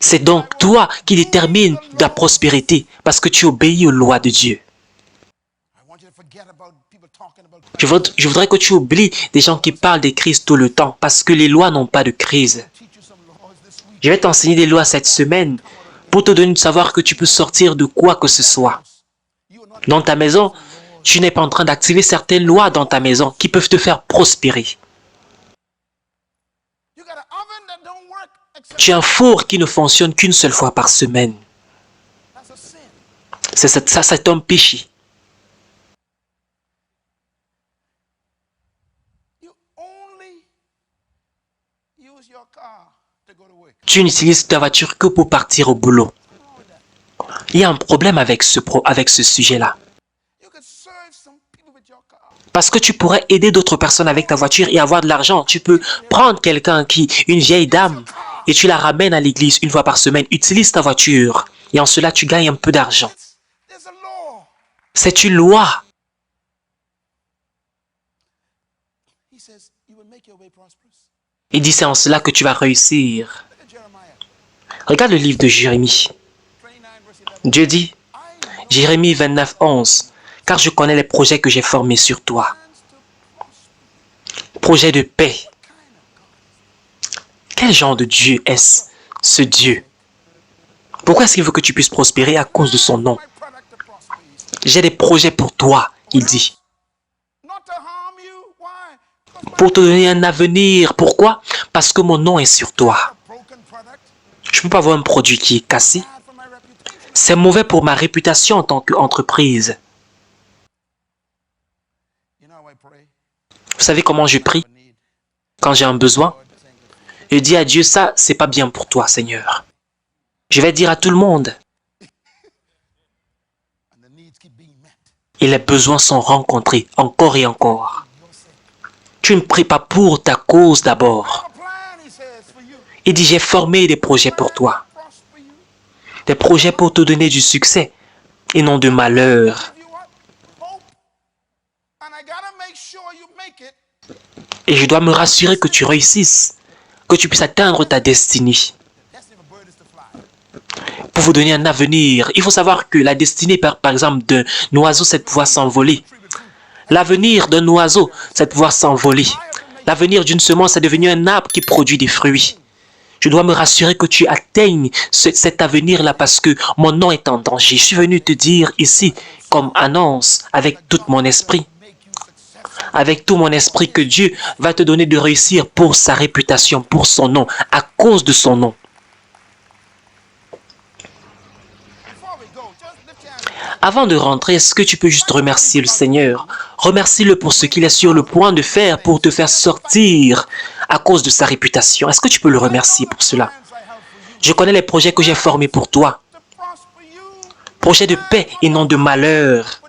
C'est donc toi qui détermine ta prospérité parce que tu obéis aux lois de Dieu. Je voudrais que tu oublies des gens qui parlent des crises tout le temps parce que les lois n'ont pas de crise. Je vais t'enseigner des lois cette semaine pour te donner de savoir que tu peux sortir de quoi que ce soit. Dans ta maison, tu n'es pas en train d'activer certaines lois dans ta maison qui peuvent te faire prospérer. Tu as un four qui ne fonctionne qu'une seule fois par semaine. Ça, c'est un péché. Tu n'utilises ta voiture que pour partir au boulot. Il y a un problème avec ce sujet-là. Parce que tu pourrais aider d'autres personnes avec ta voiture et avoir de l'argent. Tu peux prendre une vieille dame, et tu la ramènes à l'église une fois par semaine. Utilise ta voiture et en cela, tu gagnes un peu d'argent. C'est une loi. Il dit, c'est en cela que tu vas réussir. Regarde le livre de Jérémie. Dieu dit, Jérémie 29, 11, « Car je connais les projets que j'ai formés sur toi. » Projet de paix. Quel genre de Dieu est-ce, ce Dieu? Pourquoi est-ce qu'il veut que tu puisses prospérer à cause de son nom? J'ai des projets pour toi, il dit. Pour te donner un avenir. Pourquoi? Parce que mon nom est sur toi. Je ne peux pas avoir un produit qui est cassé. C'est mauvais pour ma réputation en tant qu'entreprise. Vous savez comment je prie quand j'ai un besoin? Je dis à Dieu, ça, c'est pas bien pour toi, Seigneur. Je vais dire à tout le monde. Et les besoins sont rencontrés encore et encore. Tu ne pries pas pour ta cause d'abord. Il dit, j'ai formé des projets pour toi. Des projets pour te donner du succès et non de malheur. Et je dois me rassurer que tu réussisses, que tu puisses atteindre ta destinée. Pour vous donner un avenir, il faut savoir que la destinée, par exemple, d'un oiseau, c'est de pouvoir s'envoler. L'avenir d'un oiseau, c'est de pouvoir s'envoler. L'avenir d'une semence, c'est de devenir un arbre qui produit des fruits. Je dois me rassurer que tu atteignes cet avenir-là parce que mon nom est en danger. Je suis venu te dire ici, comme annonce, avec tout mon esprit. Avec tout mon esprit que Dieu va te donner de réussir pour sa réputation, pour son nom, à cause de son nom. Avant de rentrer, est-ce que tu peux juste remercier le Seigneur? Remercie-le pour ce qu'il est sur le point de faire pour te faire sortir à cause de sa réputation. Est-ce que tu peux le remercier pour cela? Je connais les projets que j'ai formés pour toi. Projets de paix et non de malheur.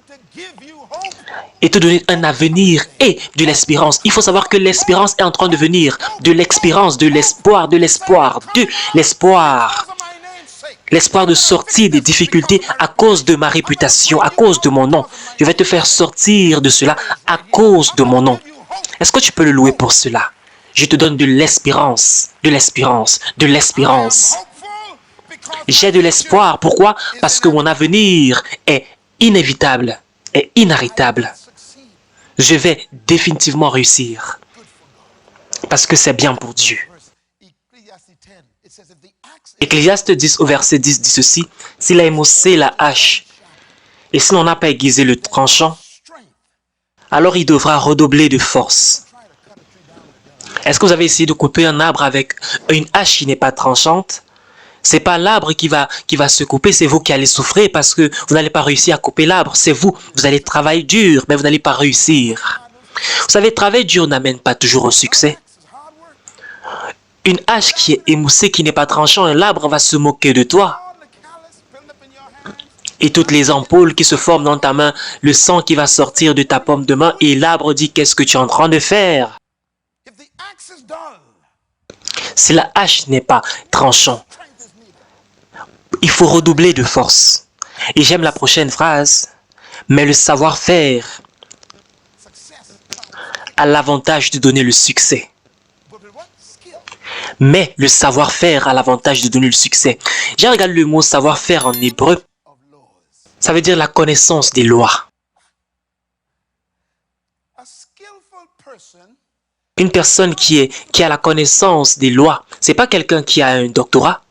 Et te donner un avenir et de l'espérance. Il faut savoir que l'espérance est en train de venir. De l'expérience, de l'espoir, de l'espoir, de l'espoir. L'espoir de sortir des difficultés à cause de ma réputation, à cause de mon nom. Je vais te faire sortir de cela à cause de mon nom. Est-ce que tu peux le louer pour cela? Je te donne de l'espérance, de l'espérance, de l'espérance. J'ai de l'espoir. Pourquoi? Parce que mon avenir est inévitable, est inarrêtable. Je vais définitivement réussir. Parce que c'est bien pour Dieu. Ecclésiaste 10 au verset 10 dit ceci, « S'il a émoussé la hache, et si l'on n'a pas aiguisé le tranchant, alors il devra redoubler de force. » Est-ce que vous avez essayé de couper un arbre avec une hache qui n'est pas tranchante? Ce n'est pas l'arbre qui va se couper, c'est vous qui allez souffrir parce que vous n'allez pas réussir à couper l'arbre. C'est vous, vous allez travailler dur, mais vous n'allez pas réussir. Vous savez, travailler dur n'amène pas toujours au succès. Une hache qui est émoussée, qui n'est pas tranchante, l'arbre va se moquer de toi. Et toutes les ampoules qui se forment dans ta main, le sang qui va sortir de ta paume de main, et l'arbre dit, qu'est-ce que tu es en train de faire? Si la hache n'est pas tranchante, il faut redoubler de force. Et j'aime la prochaine phrase, mais le savoir-faire a l'avantage de donner le succès. Mais le savoir-faire a l'avantage de donner le succès. J'ai regardé le mot savoir-faire en hébreu. Ça veut dire la connaissance des lois. Une personne qui a la connaissance des lois, ce n'est pas quelqu'un qui a un doctorat.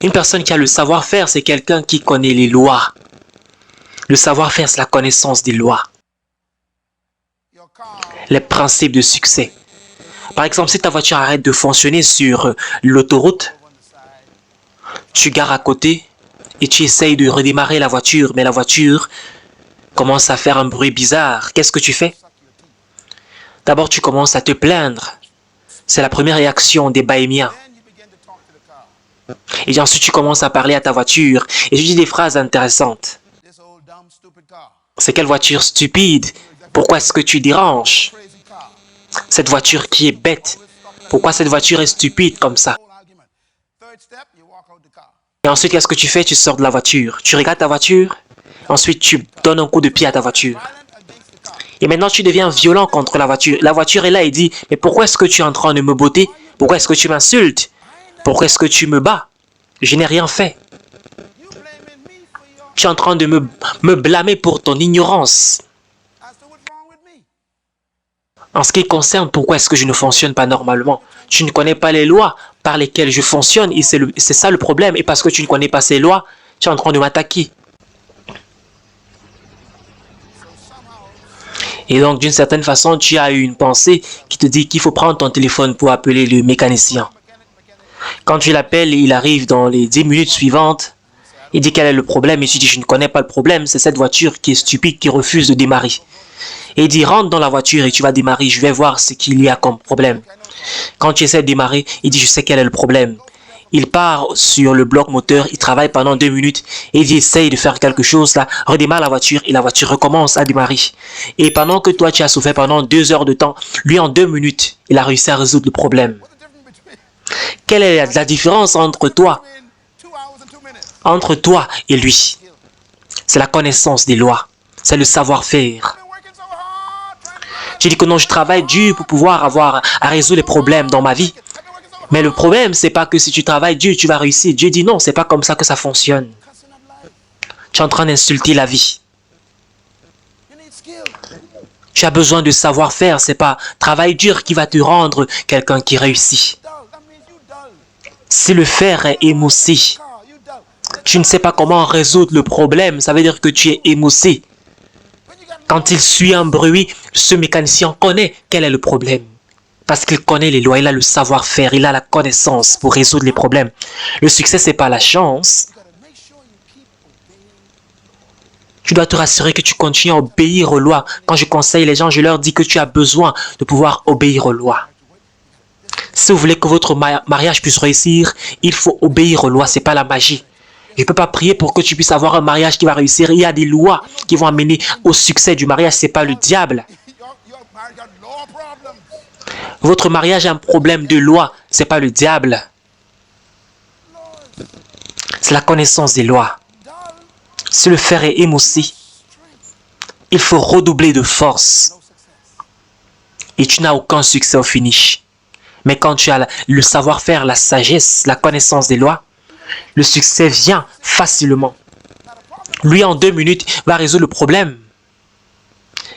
Une personne qui a le savoir-faire, c'est quelqu'un qui connaît les lois. Le savoir-faire, c'est la connaissance des lois. Les principes de succès. Par exemple, si ta voiture arrête de fonctionner sur l'autoroute, tu gares à côté et tu essayes de redémarrer la voiture, mais la voiture commence à faire un bruit bizarre. Qu'est-ce que tu fais? D'abord, tu commences à te plaindre. C'est la première réaction des Bahémiens. Et ensuite, tu commences à parler à ta voiture et tu dis des phrases intéressantes. C'est quelle voiture stupide? Pourquoi est-ce que tu déranges? Cette voiture qui est bête. Pourquoi cette voiture est stupide comme ça? Et ensuite, qu'est-ce que tu fais? Tu sors de la voiture. Tu regardes ta voiture. Ensuite, tu donnes un coup de pied à ta voiture. Et maintenant, tu deviens violent contre la voiture. La voiture est là et dit, mais pourquoi est-ce que tu es en train de me botter? Pourquoi est-ce que tu m'insultes? Pourquoi est-ce que tu me bats? Je n'ai rien fait. Tu es en train de me blâmer pour ton ignorance. En ce qui concerne pourquoi est-ce que je ne fonctionne pas normalement, tu ne connais pas les lois par lesquelles je fonctionne et c'est ça le problème. Et parce que tu ne connais pas ces lois, tu es en train de m'attaquer. Et donc, d'une certaine façon, tu as eu une pensée qui te dit qu'il faut prendre ton téléphone pour appeler le mécanicien. Quand tu l'appelles, il arrive dans les 10 minutes suivantes. Il dit quel est le problème et tu dis je ne connais pas le problème, c'est cette voiture qui est stupide qui refuse de démarrer. Et il dit rentre dans la voiture et tu vas démarrer, je vais voir ce qu'il y a comme problème. Quand tu essaies de démarrer, il dit je sais quel est le problème. Il part sur le bloc moteur, il travaille pendant 2 minutes et il dit essaye de faire quelque chose là, redémarre la voiture et la voiture recommence à démarrer. Et pendant que toi tu as souffert pendant 2 heures de temps, lui en 2 minutes, il a réussi à résoudre le problème. Quelle est la différence entre toi et lui? C'est la connaissance des lois, c'est le savoir-faire. J'ai dit que non, je travaille dur pour pouvoir avoir à résoudre les problèmes dans ma vie. Mais le problème, c'est pas que si tu travailles dur, tu vas réussir. Dieu dit non, c'est pas comme ça que ça fonctionne. Tu es en train d'insulter la vie. Tu as besoin de savoir-faire, c'est pas travail dur qui va te rendre quelqu'un qui réussit. Si le fer est émoussé, tu ne sais pas comment résoudre le problème, ça veut dire que tu es émoussé. Quand il suit un bruit, ce mécanicien connaît quel est le problème. Parce qu'il connaît les lois, il a le savoir-faire, il a la connaissance pour résoudre les problèmes. Le succès, ce n'est pas la chance. Tu dois te rassurer que tu continues à obéir aux lois. Quand je conseille les gens, je leur dis que tu as besoin de pouvoir obéir aux lois. Si vous voulez que votre mariage puisse réussir, il faut obéir aux lois, ce n'est pas la magie. Je ne peux pas prier pour que tu puisses avoir un mariage qui va réussir. Il y a des lois qui vont amener au succès du mariage, ce n'est pas le diable. Votre mariage a un problème de loi, ce n'est pas le diable. C'est la connaissance des lois. Si le fer est émoussé, il faut redoubler de force. Et tu n'as aucun succès au finish. Mais quand tu as le savoir-faire, la sagesse, la connaissance des lois, le succès vient facilement. Lui, en 2 minutes, va résoudre le problème.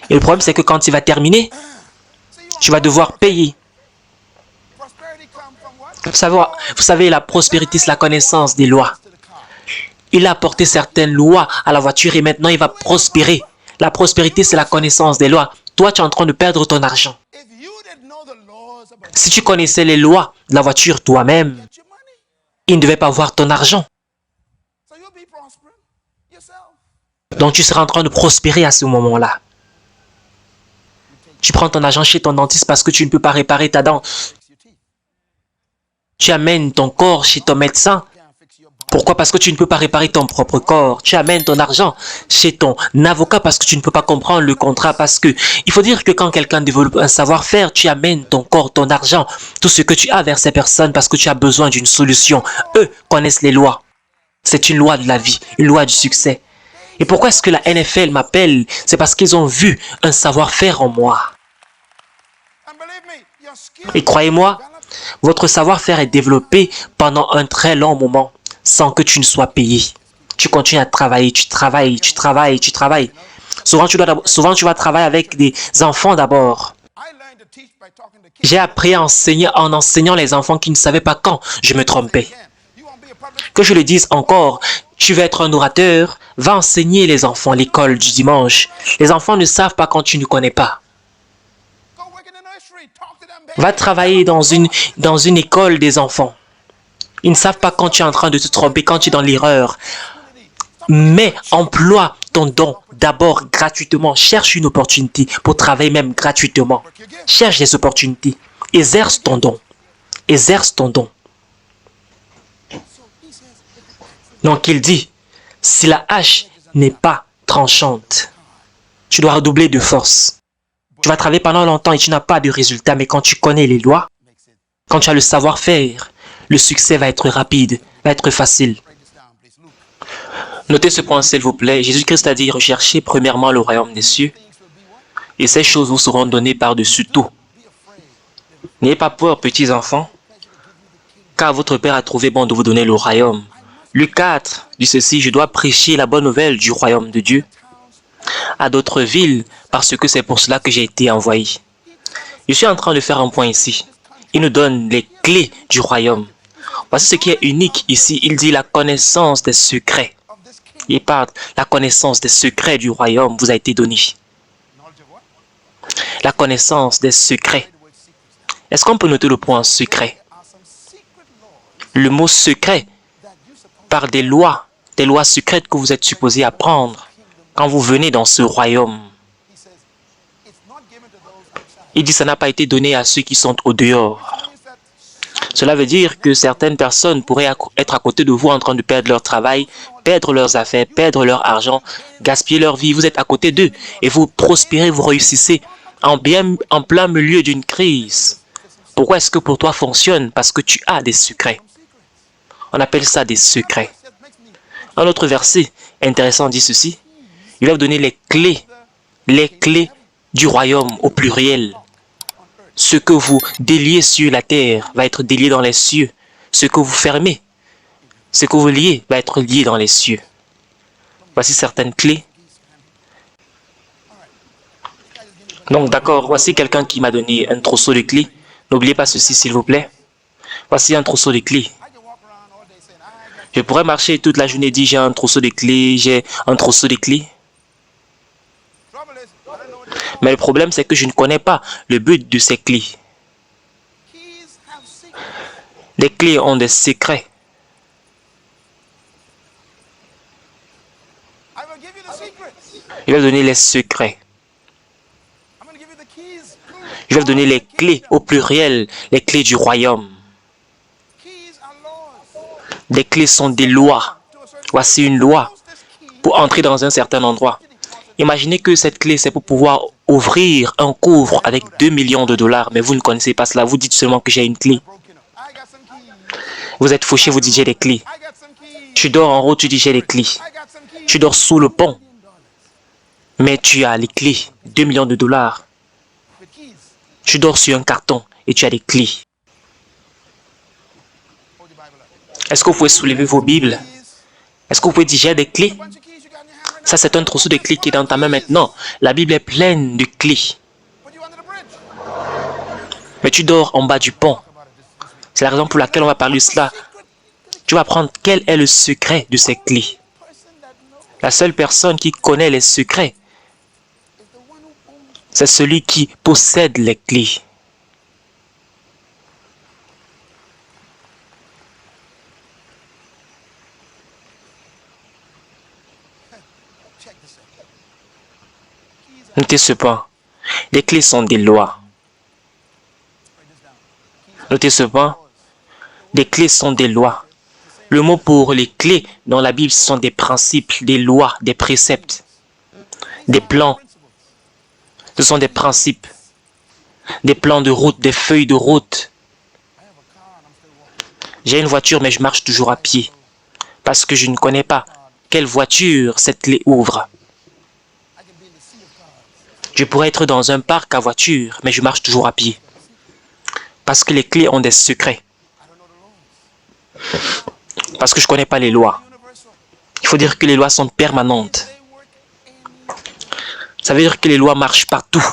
Et le problème, c'est que quand il va terminer, tu vas devoir payer. Vous savez, la prospérité, c'est la connaissance des lois. Il a apporté certaines lois à la voiture et maintenant, il va prospérer. La prospérité, c'est la connaissance des lois. Toi, tu es en train de perdre ton argent. Si tu connaissais les lois de la voiture toi-même, il ne devait pas avoir ton argent. Donc, tu seras en train de prospérer à ce moment-là. Tu prends ton argent chez ton dentiste parce que tu ne peux pas réparer ta dent. Tu amènes ton corps chez ton médecin. Pourquoi? Parce que tu ne peux pas réparer ton propre corps. Tu amènes ton argent chez ton avocat parce que tu ne peux pas comprendre le contrat. Parce que il faut dire que quand quelqu'un développe un savoir-faire, tu amènes ton corps, ton argent, tout ce que tu as vers ces personnes parce que tu as besoin d'une solution. Eux connaissent les lois. C'est une loi de la vie, une loi du succès. Et pourquoi est-ce que la NFL m'appelle? C'est parce qu'ils ont vu un savoir-faire en moi. Et croyez-moi, votre savoir-faire est développé pendant un très long moment sans que tu ne sois payé. Tu continues à travailler, tu travailles. Souvent, tu vas travailler avec des enfants d'abord. J'ai appris à enseigner en enseignant les enfants qui ne savaient pas quand je me trompais. Que je le dise encore, tu veux être un orateur, va enseigner les enfants l'école du dimanche. Les enfants ne savent pas quand tu ne connais pas. Va travailler dans une école des enfants. Ils ne savent pas quand tu es en train de te tromper, quand tu es dans l'erreur. Mais emploie ton don d'abord gratuitement. Cherche une opportunité pour travailler même gratuitement. Cherche des opportunités. Exerce ton don. Exerce ton don. Donc il dit, si la hache n'est pas tranchante, tu dois redoubler de force. Tu vas travailler pendant longtemps et tu n'as pas de résultat, mais quand tu connais les lois, quand tu as le savoir-faire, le succès va être rapide, va être facile. Notez ce point, s'il vous plaît. Jésus-Christ a dit, recherchez premièrement le royaume des cieux, et ces choses vous seront données par-dessus tout. N'ayez pas peur, petits enfants, car votre Père a trouvé bon de vous donner le royaume. Luc 4 dit ceci, je dois prêcher la bonne nouvelle du royaume de Dieu à d'autres villes, parce que c'est pour cela que j'ai été envoyé. Je suis en train de faire un point ici. Il nous donne les clés du royaume. Voici ce qui est unique ici. Il dit la connaissance des secrets. Il parle, la connaissance des secrets du royaume vous a été donnée. La connaissance des secrets. Est-ce qu'on peut noter le point secret? Le mot secret parle des lois secrètes que vous êtes supposés apprendre quand vous venez dans ce royaume. Il dit ça n'a pas été donné à ceux qui sont au dehors. Cela veut dire que certaines personnes pourraient être à côté de vous en train de perdre leur travail, perdre leurs affaires, perdre leur argent, gaspiller leur vie. Vous êtes à côté d'eux et vous prospérez, vous réussissez en plein milieu d'une crise. Pourquoi est-ce que pour toi fonctionne? Parce que tu as des secrets. On appelle ça des secrets. Un autre verset intéressant dit ceci. Il va vous donner les clés du royaume au pluriel. Ce que vous déliez sur la terre va être délié dans les cieux. Ce que vous fermez, ce que vous liez va être lié dans les cieux. Voici certaines clés. Donc d'accord, voici quelqu'un qui m'a donné un trousseau de clés. N'oubliez pas ceci s'il vous plaît. Voici un trousseau de clés. Je pourrais marcher toute la journée et dire j'ai un trousseau de clés, j'ai un trousseau de clés. Mais le problème, c'est que je ne connais pas le but de ces clés. Les clés ont des secrets. Il va donner les secrets. Je vais vous donner les clés au pluriel, les clés du royaume. Les clés sont des lois. Voici une loi pour entrer dans un certain endroit. Imaginez que cette clé, c'est pour pouvoir ouvrir un coffre avec 2 millions de dollars, mais vous ne connaissez pas cela. Vous dites seulement que j'ai une clé. Vous êtes fauché, vous dites j'ai des clés. Tu dors en haut, tu dis j'ai les clés. Tu dors sous le pont, mais tu as les clés. 2 millions de dollars. Tu dors sur un carton et tu as des clés. Est-ce que vous pouvez soulever vos Bibles? Est-ce que vous pouvez dire j'ai des clés? Ça, c'est un trousseau de clés qui est dans ta main maintenant. La Bible est pleine de clés. Mais tu dors en bas du pont. C'est la raison pour laquelle on va parler de cela. Tu vas apprendre quel est le secret de ces clés. La seule personne qui connaît les secrets, c'est celui qui possède les clés. Notez ce point. Les clés sont des lois. Notez ce point. Les clés sont des lois. Le mot pour les clés dans la Bible, ce sont des principes, des lois, des préceptes, des plans. Ce sont des principes, des plans de route, des feuilles de route. J'ai une voiture, mais je marche toujours à pied parce que je ne connais pas quelle voiture cette clé ouvre. Je pourrais être dans un parc à voiture, mais je marche toujours à pied. Parce que les clés ont des secrets. Parce que je ne connais pas les lois. Il faut dire que les lois sont permanentes. Ça veut dire que les lois marchent partout.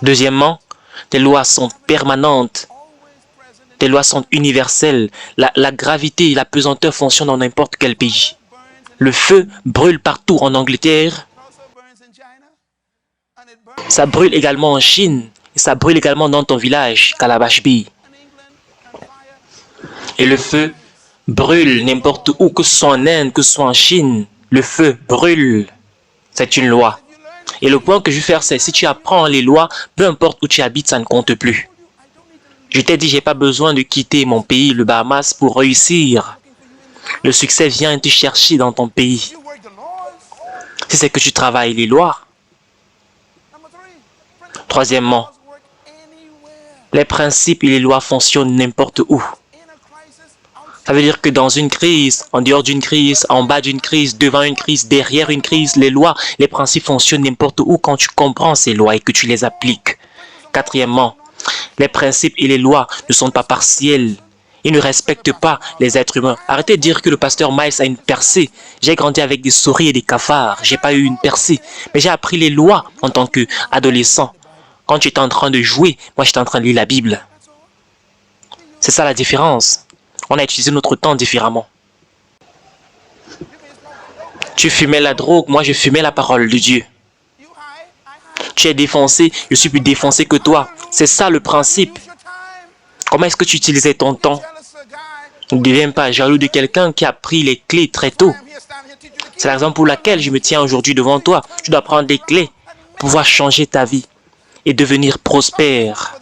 Deuxièmement, les lois sont permanentes. Les lois sont universelles. La gravité et la pesanteur fonctionnent dans n'importe quel pays. Le feu brûle partout en Angleterre Ça brûle également en Chine. Et ça brûle également dans ton village, Calabash-Bee. Et le feu brûle n'importe où, que ce soit en Inde, que ce soit en Chine. Le feu brûle. C'est une loi. Et le point que je veux faire, c'est si tu apprends les lois, peu importe où tu habites, ça ne compte plus. Je t'ai dit, je n'ai pas besoin de quitter mon pays, le Bahamas, pour réussir. Le succès vient te chercher dans ton pays. Si c'est que tu travailles les lois. Troisièmement, les principes et les lois fonctionnent n'importe où. Ça veut dire que dans une crise, en dehors d'une crise, en bas d'une crise, devant une crise, derrière une crise, les lois, les principes fonctionnent n'importe où quand tu comprends ces lois et que tu les appliques. Quatrièmement, les principes et les lois ne sont pas partiels. Ils ne respectent pas les êtres humains. Arrêtez de dire que le pasteur Miles a une percée. J'ai grandi avec des souris et des cafards. J'ai pas eu une percée. Mais j'ai appris les lois en tant qu'adolescent. Quand tu étais en train de jouer, moi j'étais en train de lire la Bible. C'est ça la différence. On a utilisé notre temps différemment. Tu fumais la drogue, moi je fumais la parole de Dieu. Tu es défoncé, je suis plus défoncé que toi. C'est ça le principe. Comment est-ce que tu utilisais ton temps? Ne deviens pas jaloux de quelqu'un qui a pris les clés très tôt. C'est la raison pour laquelle je me tiens aujourd'hui devant toi. Tu dois prendre les clés pour pouvoir changer ta vie et devenir prospère.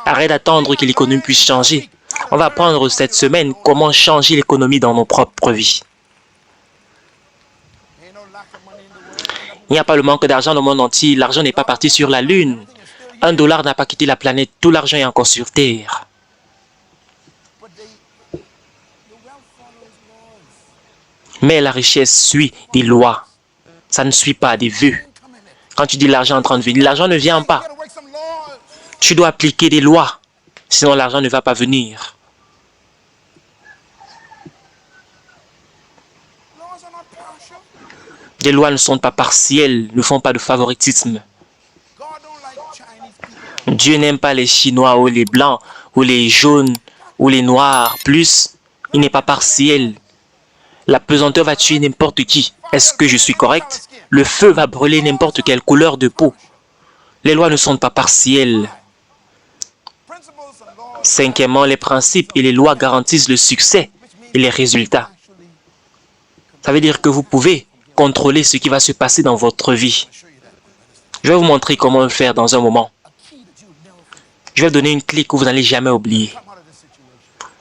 Arrête d'attendre que l'économie puisse changer. On va apprendre cette semaine comment changer l'économie dans nos propres vies. Il n'y a pas le manque d'argent dans le monde entier. L'argent n'est pas parti sur la Lune. $1 n'a pas quitté la planète. Tout l'argent est encore sur Terre. Mais la richesse suit des lois. Ça ne suit pas des vœux. Quand tu dis l'argent est en train de venir, l'argent ne vient pas. Tu dois appliquer des lois. Sinon, l'argent ne va pas venir. Les lois ne sont pas partielles, ne font pas de favoritisme. Dieu n'aime pas les Chinois ou les Blancs ou les jaunes ou les Noirs. Plus, il n'est pas partiel. La pesanteur va tuer n'importe qui. Est-ce que je suis correct? Le feu va brûler n'importe quelle couleur de peau. Les lois ne sont pas partielles. Cinquièmement, les principes et les lois garantissent le succès et les résultats. Ça veut dire que vous pouvez contrôler ce qui va se passer dans votre vie. Je vais vous montrer comment le faire dans un moment. Je vais vous donner une clé que vous n'allez jamais oublier.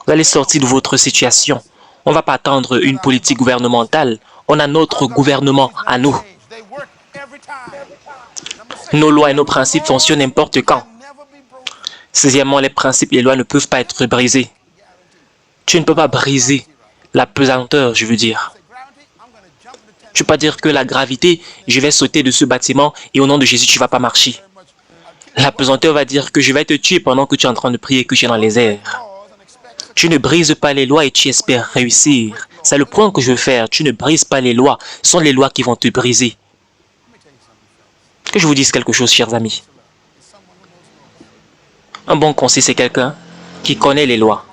Vous allez sortir de votre situation. On ne va pas attendre une politique gouvernementale. On a notre gouvernement à nous. Nos lois et nos principes fonctionnent n'importe quand. Sixièmement, les principes et les lois ne peuvent pas être brisés. Tu ne peux pas briser la pesanteur, je veux dire. Je ne peux pas dire que la gravité, je vais sauter de ce bâtiment et au nom de Jésus, tu ne vas pas marcher. La pesanteur va dire que je vais te tuer pendant que tu es en train de prier, que tu es dans les airs. Tu ne brises pas les lois et tu espères réussir. C'est le point que je veux faire. Tu ne brises pas les lois. Ce sont les lois qui vont te briser. Que je vous dise quelque chose, chers amis. Un bon conseil, c'est quelqu'un qui connaît les lois.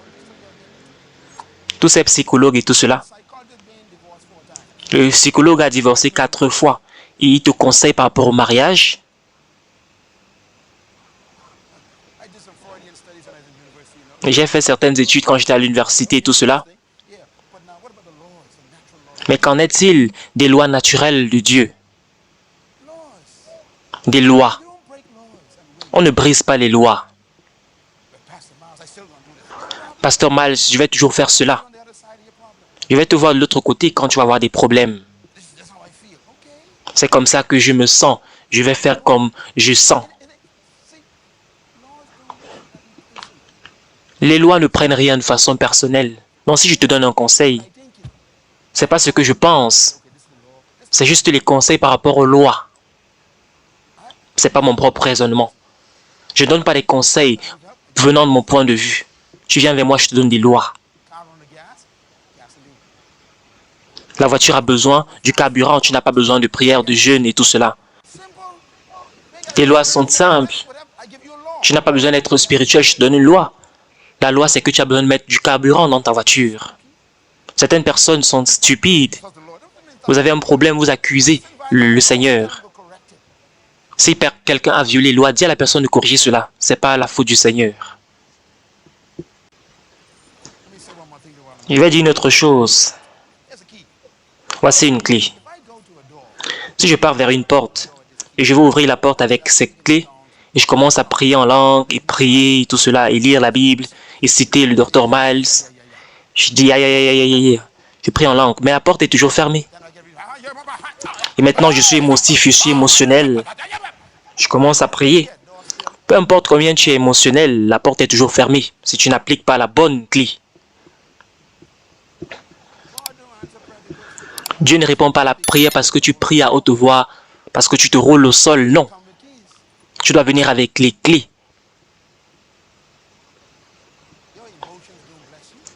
Tous ces psychologues et tout cela. Le psychologue a divorcé 4 fois et il te conseille par rapport au mariage. J'ai fait certaines études quand j'étais à l'université et tout cela. Mais qu'en est-il des lois naturelles de Dieu? Des lois. On ne brise pas les lois. Pasteur Miles, je vais toujours faire cela. Je vais te voir de l'autre côté quand tu vas avoir des problèmes. C'est comme ça que je me sens. Je vais faire comme je sens. Les lois ne prennent rien de façon personnelle. Donc si je te donne un conseil, ce n'est pas ce que je pense. C'est juste les conseils par rapport aux lois. Ce n'est pas mon propre raisonnement. Je ne donne pas des conseils venant de mon point de vue. Tu viens vers moi, je te donne des lois. La voiture a besoin du carburant, tu n'as pas besoin de prière, de jeûne et tout cela. Les lois sont simples. Tu n'as pas besoin d'être spirituel, je te donne une loi. La loi, c'est que tu as besoin de mettre du carburant dans ta voiture. Certaines personnes sont stupides. Vous avez un problème, vous accusez le Seigneur. Si quelqu'un a violé la loi, dis à la personne de corriger cela. Ce n'est pas la faute du Seigneur. Je vais dire une autre chose. Voici une clé. Si je pars vers une porte et je vais ouvrir la porte avec cette clé et je commence à prier en langue et prier tout cela et lire la Bible et citer le docteur Miles, je dis aïe aïe aïe aïe aïe, je prie en langue, mais la porte est toujours fermée. Et maintenant je suis émotif, je suis émotionnel. Je commence à prier. Peu importe combien tu es émotionnel, la porte est toujours fermée si tu n'appliques pas la bonne clé. Dieu ne répond pas à la prière parce que tu pries à haute voix, parce que tu te roules au sol, non. Tu dois venir avec les clés.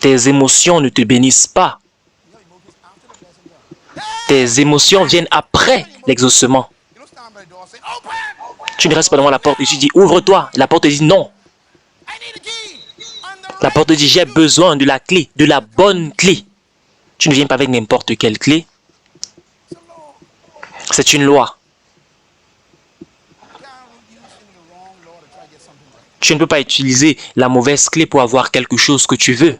Tes émotions ne te bénissent pas. Tes émotions viennent après l'exaucement. Tu ne restes pas devant la porte et tu dis ouvre-toi. La porte te dit non. La porte te dit j'ai besoin de la clé, de la bonne clé. Tu ne viens pas avec n'importe quelle clé. C'est une loi. Tu ne peux pas utiliser la mauvaise clé pour avoir quelque chose que tu veux.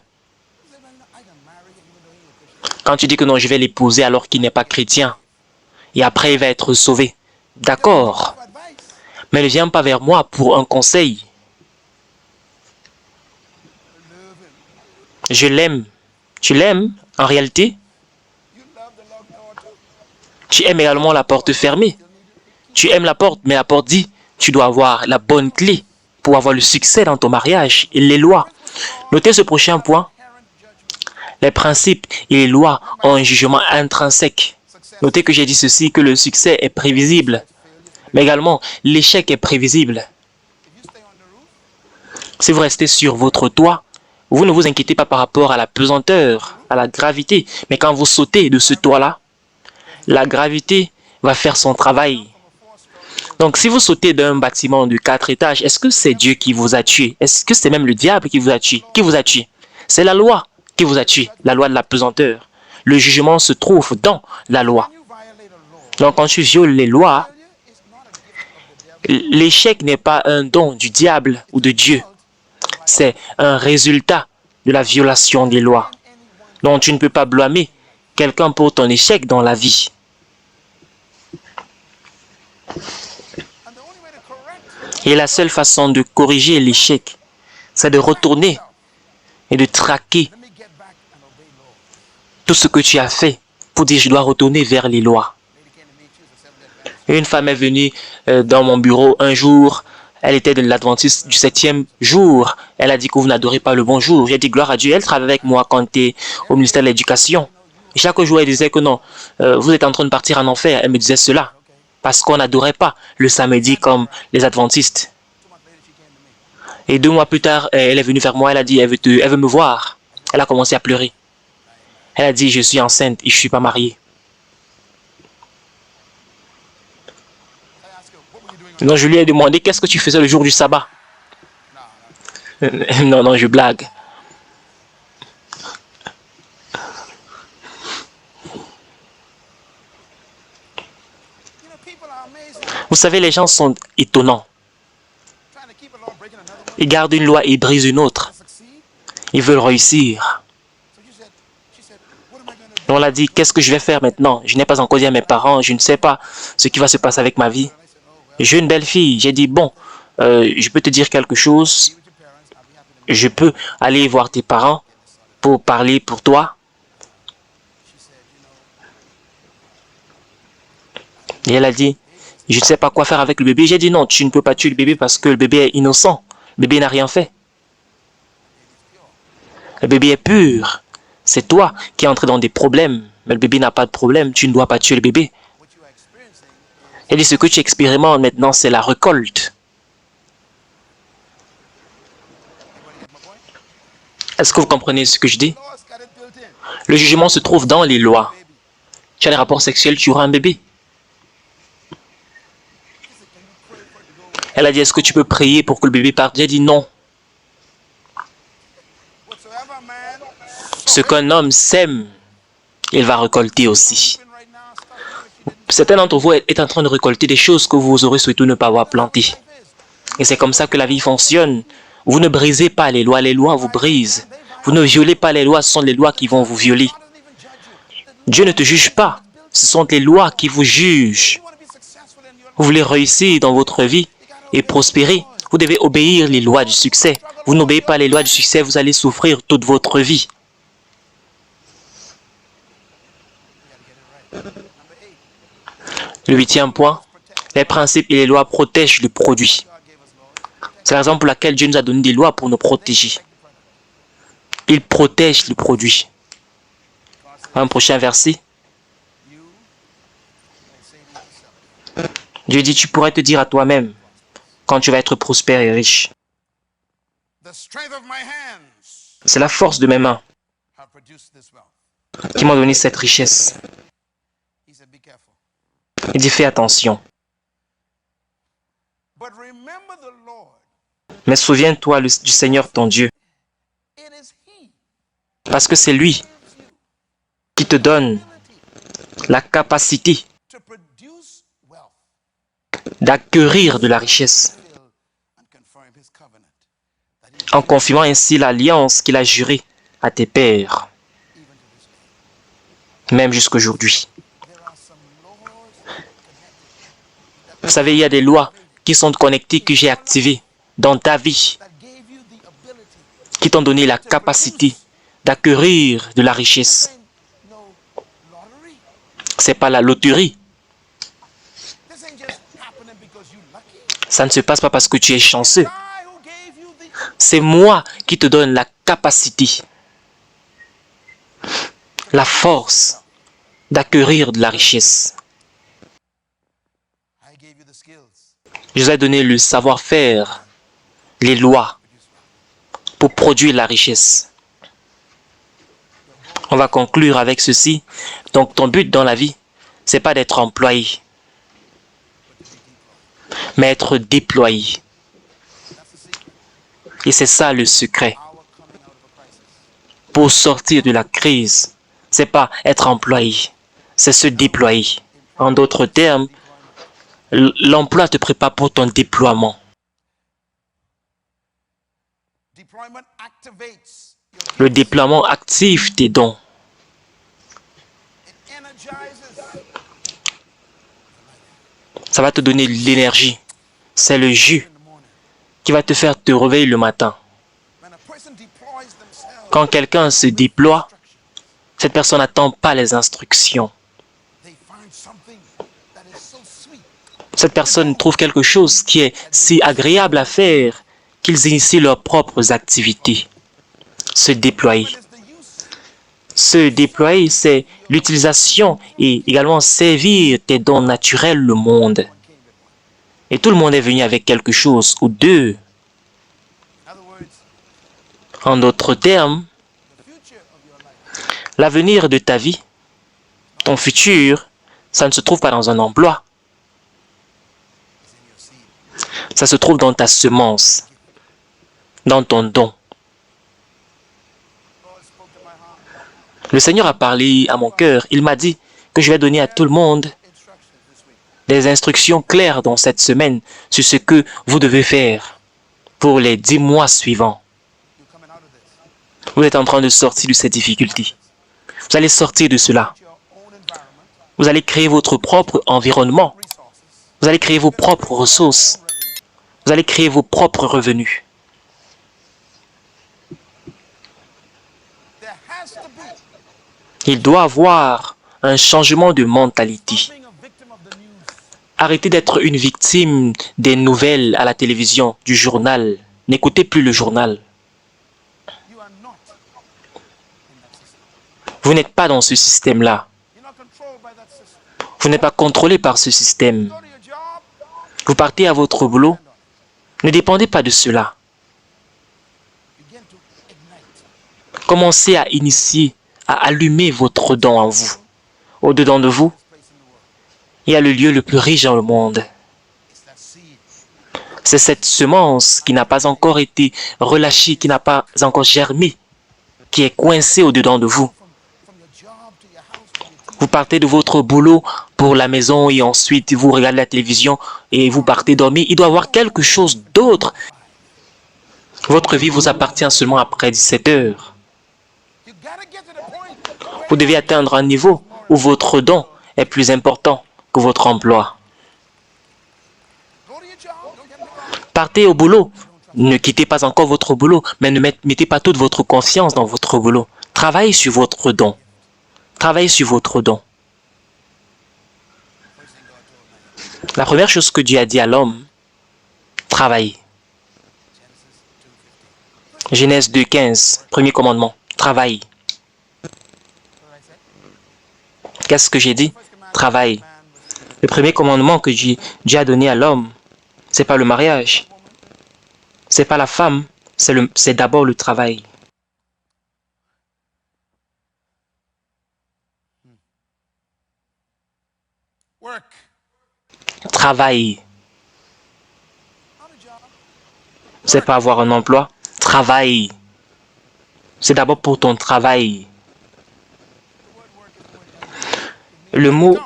Quand tu dis que non, je vais l'épouser alors qu'il n'est pas chrétien, et après il va être sauvé. D'accord. Mais ne viens pas vers moi pour un conseil. Je l'aime. Tu l'aimes en réalité? Tu aimes également la porte fermée. Tu aimes la porte, mais la porte dit, tu dois avoir la bonne clé pour avoir le succès dans ton mariage et les lois. Notez ce prochain point. Les principes et les lois ont un jugement intrinsèque. Notez que j'ai dit ceci, que le succès est prévisible, mais également l'échec est prévisible. Si vous restez sur votre toit, vous ne vous inquiétez pas par rapport à la pesanteur, à la gravité, mais quand vous sautez de ce toit-là, la gravité va faire son travail. Donc, si vous sautez d'un bâtiment de 4 étages, est-ce que c'est Dieu qui vous a tué? Est-ce que c'est même le diable qui vous a tué? Qui vous a tué? C'est la loi qui vous a tué, la loi de la pesanteur. Le jugement se trouve dans la loi. Donc, quand tu violes les lois, l'échec n'est pas un don du diable ou de Dieu. C'est un résultat de la violation des lois. Donc, tu ne peux pas blâmer quelqu'un pour ton échec dans la vie. Et la seule façon de corriger l'échec, c'est de retourner et de traquer tout ce que tu as fait pour dire je dois retourner vers les lois. Une femme est venue dans mon bureau un jour, elle était de l'Adventiste du 7e jour. Elle a dit que vous n'adorez pas le bonjour. J'ai dit gloire à Dieu, elle travaille avec moi quand tu es au ministère de l'Éducation. Chaque jour, elle disait que non, vous êtes en train de partir en enfer. Elle me disait cela. Parce qu'on n'adorait pas le samedi comme les adventistes. Et 2 mois plus tard, elle est venue vers moi, elle a dit, elle veut me voir. Elle a commencé à pleurer. Elle a dit, je suis enceinte et je ne suis pas mariée. Donc je lui ai demandé, qu'est-ce que tu faisais le jour du sabbat? Non, non, je blague. Vous savez, les gens sont étonnants. Ils gardent une loi et ils brisent une autre. Ils veulent réussir. On l'a dit, qu'est-ce que je vais faire maintenant? Je n'ai pas encore dit à mes parents, je ne sais pas ce qui va se passer avec ma vie. J'ai une belle fille. J'ai dit, bon, je peux te dire quelque chose. Je peux aller voir tes parents pour parler pour toi. Et elle a dit, je ne sais pas quoi faire avec le bébé. J'ai dit, non, tu ne peux pas tuer le bébé parce que le bébé est innocent. Le bébé n'a rien fait. Le bébé est pur. C'est toi qui es entré dans des problèmes. Mais le bébé n'a pas de problème. Tu ne dois pas tuer le bébé. Elle dit, ce que tu expérimentes maintenant, c'est la récolte. Est-ce que vous comprenez ce que je dis? Le jugement se trouve dans les lois. Tu as des rapports sexuels, tu auras un bébé. Elle a dit, est-ce que tu peux prier pour que le bébé parte? J'ai dit non. Ce qu'un homme sème, il va récolter aussi. Certains d'entre vous est en train de récolter des choses que vous aurez souhaité ne pas avoir plantées. Et c'est comme ça que la vie fonctionne. Vous ne brisez pas les lois vous brisent. Vous ne violez pas les lois, ce sont les lois qui vont vous violer. Dieu ne te juge pas, ce sont les lois qui vous jugent. Vous voulez réussir dans votre vie et prospérer, vous devez obéir les lois du succès. Vous n'obéissez pas les lois du succès, vous allez souffrir toute votre vie. Le 8e point, les principes et les lois protègent le produit. C'est la raison pour laquelle Dieu nous a donné des lois pour nous protéger. Il protège le produit. Un prochain verset. Dieu dit, tu pourrais te dire à toi-même, quand tu vas être prospère et riche. C'est la force de mes mains qui m'ont donné cette richesse. Il dit, fais attention. Mais souviens-toi du Seigneur ton Dieu. Parce que c'est lui qui te donne la capacité d'acquérir de la richesse en confirmant ainsi l'alliance qu'il a jurée à tes pères, même jusqu'aujourd'hui. Vous savez, il y a des lois qui sont connectées, que j'ai activées dans ta vie, qui t'ont donné la capacité d'acquérir de la richesse. Ce n'est pas la loterie. Ça ne se passe pas parce que tu es chanceux. C'est moi qui te donne la capacité, la force d'acquérir de la richesse. Je vous ai donné le savoir-faire, les lois, pour produire la richesse. On va conclure avec ceci. Donc, ton but dans la vie, ce n'est pas d'être employé, mais être déployé. Et c'est ça le secret. Pour sortir de la crise, ce n'est pas être employé, c'est se déployer. En d'autres termes, l'emploi te prépare pour ton déploiement. Le déploiement active tes dons. Ça va te donner l'énergie. C'est le jus qui va te faire te réveiller le matin. Quand quelqu'un se déploie, cette personne n'attend pas les instructions. Cette personne trouve quelque chose qui est si agréable à faire qu'ils initient leurs propres activités. Se déployer. Se déployer, c'est l'utilisation et également servir tes dons naturels le monde. Et tout le monde est venu avec quelque chose ou deux. En d'autres termes, l'avenir de ta vie, ton futur, ça ne se trouve pas dans un emploi. Ça se trouve dans ta semence, dans ton don. Le Seigneur a parlé à mon cœur. Il m'a dit que je vais donner à tout le monde des instructions claires dans cette semaine sur ce que vous devez faire pour les 10 mois suivants. Vous êtes en train de sortir de ces difficultés. Vous allez sortir de cela. Vous allez créer votre propre environnement. Vous allez créer vos propres ressources. Vous allez créer vos propres revenus. Il doit avoir un changement de mentalité. Arrêtez d'être une victime des nouvelles à la télévision, du journal. N'écoutez plus le journal. Vous n'êtes pas dans ce système-là. Vous n'êtes pas contrôlé par ce système. Vous partez à votre boulot. Ne dépendez pas de cela. Commencez à initier, à allumer votre don en vous. Au-dedans de vous, il y a le lieu le plus riche dans le monde. C'est cette semence qui n'a pas encore été relâchée, qui n'a pas encore germé, qui est coincée au-dedans de vous. Vous partez de votre boulot pour la maison et ensuite vous regardez la télévision et vous partez dormir. Il doit y avoir quelque chose d'autre. Votre vie vous appartient seulement après 17 heures. Vous devez atteindre un niveau où votre don est plus important que votre emploi. Partez au boulot. Ne quittez pas encore votre boulot, mais ne mettez pas toute votre confiance dans votre boulot. Travaillez sur votre don. Travaillez sur votre don. La première chose que Dieu a dit à l'homme, travaillez. Genèse 2,15, premier commandement, travaille. Qu'est-ce que j'ai dit? Travaille. Le premier commandement que Dieu a donné à l'homme, c'est pas le mariage, c'est pas la femme, c'est d'abord le travail. Travaille. C'est pas avoir un emploi. Travaille. C'est d'abord pour ton travail. Le mot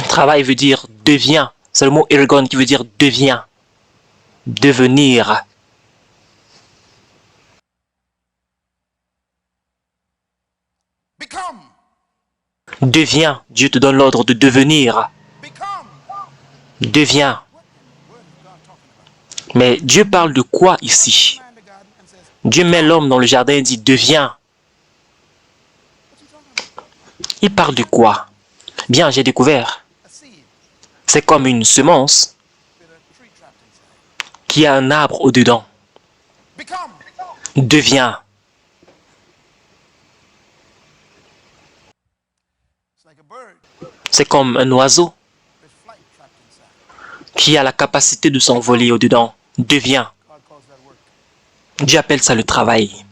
travail veut dire devient. C'est le mot ergon qui veut dire devient. Devenir. Deviens. Dieu te donne l'ordre de devenir. Deviens. Mais Dieu parle de quoi ici? Dieu met l'homme dans le jardin et dit deviens. Il parle de quoi? Bien, j'ai découvert. C'est comme une semence qui a un arbre au-dedans. Deviens. C'est comme un oiseau qui a la capacité de s'envoler au-dedans. Deviens. Dieu appelle ça le travail.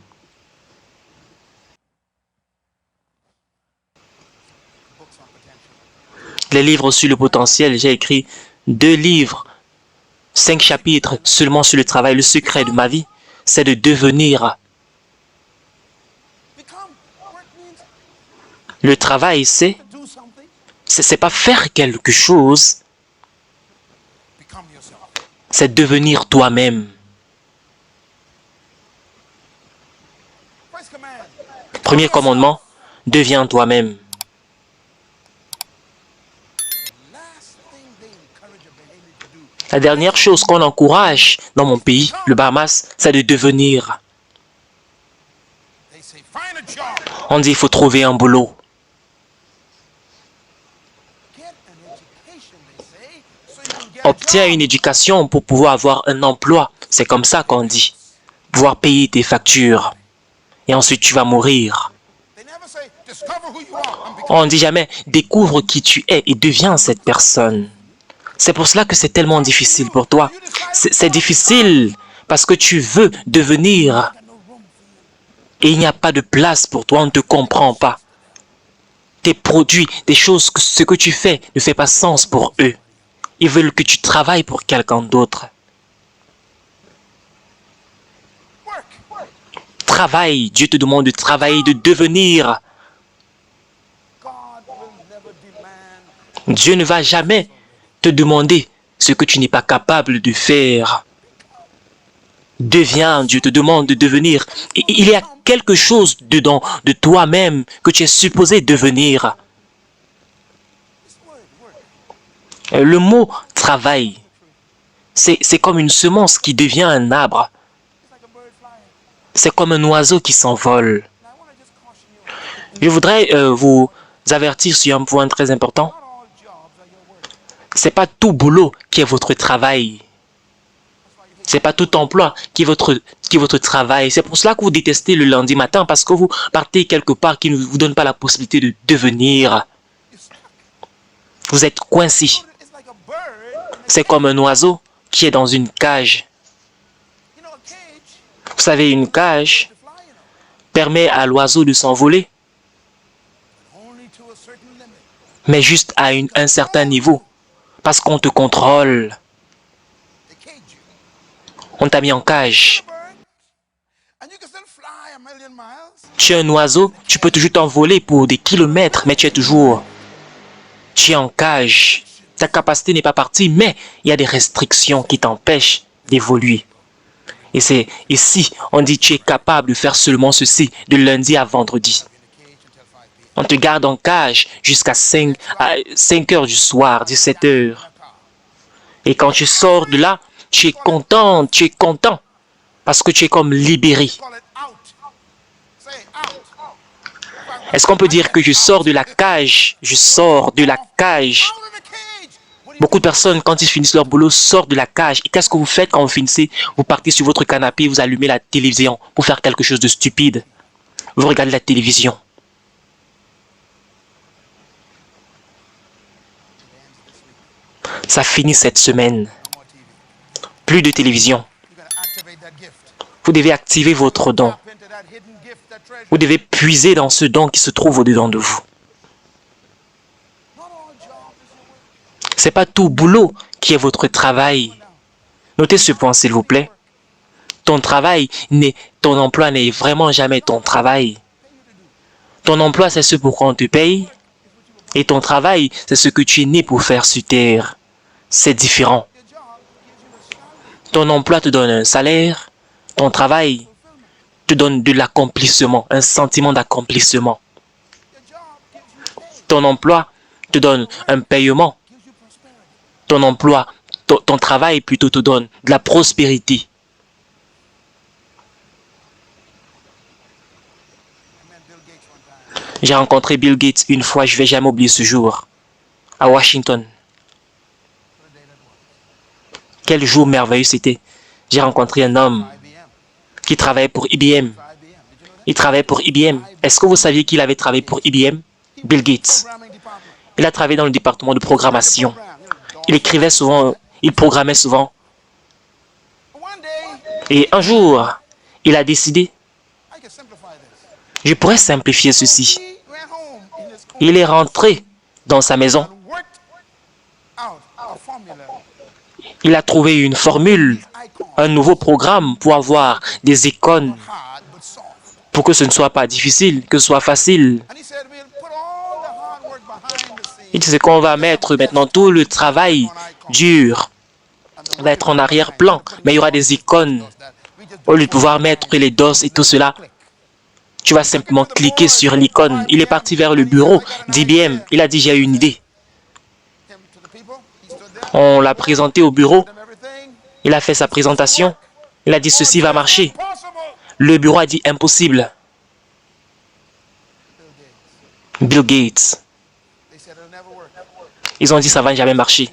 Les livres sur le potentiel, j'ai écrit 2 livres, 5 chapitres seulement sur le travail. Le secret de ma vie, c'est de devenir. Le travail, c'est pas faire quelque chose, c'est devenir toi-même. Premier commandement, deviens toi-même. La dernière chose qu'on encourage dans mon pays, le Bahamas, c'est de devenir. On dit qu'il faut trouver un boulot. Obtiens une éducation pour pouvoir avoir un emploi. C'est comme ça qu'on dit. Pouvoir payer tes factures. Et ensuite, tu vas mourir. On ne dit jamais, découvre qui tu es et deviens cette personne. C'est pour cela que c'est tellement difficile pour toi. C'est difficile parce que tu veux devenir. Et il n'y a pas de place pour toi, on ne te comprend pas. Tes produits, des choses, ce que tu fais ne fait pas sens pour eux. Ils veulent que tu travailles pour quelqu'un d'autre. Travaille. Dieu te demande de travailler, de devenir. Dieu ne va jamais te demander ce que tu n'es pas capable de faire. Deviens, Dieu te demande de devenir. Et il y a quelque chose dedans de toi-même que tu es supposé devenir. Le mot travail, c'est comme une semence qui devient un arbre. C'est comme un oiseau qui s'envole. Je voudrais vous avertir sur un point très important. Ce n'est pas tout boulot qui est votre travail. Ce n'est pas tout emploi qui est votre travail. C'est pour cela que vous détestez le lundi matin, parce que vous partez quelque part qui ne vous donne pas la possibilité de devenir. Vous êtes coincé. C'est comme un oiseau qui est dans une cage. Vous savez, une cage permet à l'oiseau de s'envoler, mais juste à un certain niveau, parce qu'on te contrôle. On t'a mis en cage. Tu es un oiseau, tu peux toujours t'envoler pour des kilomètres, mais tu es toujours Tu es en cage. Ta capacité n'est pas partie, mais il y a des restrictions qui t'empêchent d'évoluer. Et c'est ici, on dit tu es capable de faire seulement ceci de lundi à vendredi. On te garde en cage jusqu'à 5 heures du soir, 17 heures. Et quand tu sors de là, tu es content, parce que tu es comme libéré. Est-ce qu'on peut dire que je sors de la cage? Je sors de la cage. Beaucoup de personnes, quand ils finissent leur boulot, sortent de la cage. Et qu'est-ce que vous faites quand vous finissez? Vous partez sur votre canapé, vous allumez la télévision pour faire quelque chose de stupide. Vous regardez la télévision. Ça finit cette semaine. Plus de télévision. Vous devez activer votre don. Vous devez puiser dans ce don qui se trouve au-dedans de vous. Ce n'est pas tout boulot qui est votre travail. Notez ce point, s'il vous plaît. Ton emploi n'est vraiment jamais ton travail. Ton emploi, c'est ce pour quoi on te paye. Et ton travail, c'est ce que tu es né pour faire sur terre. C'est différent. Ton emploi te donne un salaire. Ton travail te donne de l'accomplissement, un sentiment d'accomplissement. Ton emploi te donne un paiement. Ton emploi, ton travail plutôt te donne de la prospérité. J'ai rencontré Bill Gates une fois, je ne vais jamais oublier ce jour, à Washington. Quel jour merveilleux c'était. J'ai rencontré un homme qui travaillait pour IBM. Il travaillait pour IBM. Est-ce que vous saviez qu'il avait travaillé pour IBM? Bill Gates. Il a travaillé dans le département de programmation. Il écrivait souvent, il programmait souvent. Et un jour, il a décidé, je pourrais simplifier ceci. Il est rentré dans sa maison. Il a trouvé une formule, un nouveau programme pour avoir des icônes, pour que ce ne soit pas difficile, que ce soit facile. Il dit qu'on va mettre maintenant tout le travail dur, va être en arrière-plan, mais il y aura des icônes. Au lieu de pouvoir mettre les DOS et tout cela, tu vas simplement cliquer sur l'icône. Il est parti vers le bureau d'IBM. Il a dit, j'ai une idée. On l'a présenté au bureau. Il a fait sa présentation. Il a dit, ceci va marcher. Le bureau a dit, impossible. Bill Gates. Ils ont dit, ça ne va jamais marcher.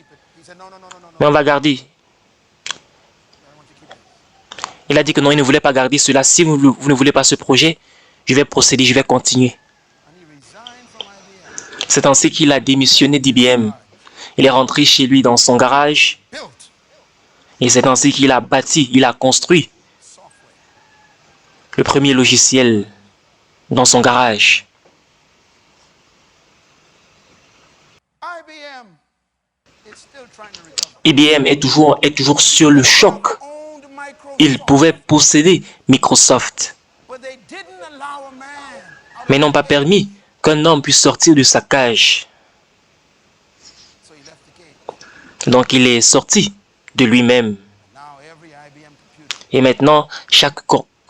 Mais on va garder. Il a dit que non, il ne voulait pas garder cela. Si vous ne voulez pas ce projet, je vais procéder, je vais continuer. C'est ainsi qu'il a démissionné d'IBM. Il est rentré chez lui dans son garage. Et c'est ainsi qu'il a bâti, il a construit le premier logiciel dans son garage. IBM est toujours sur le choc. Il pouvait posséder Microsoft, mais n'ont pas permis qu'un homme puisse sortir de sa cage. Donc il est sorti de lui-même. Et maintenant, chaque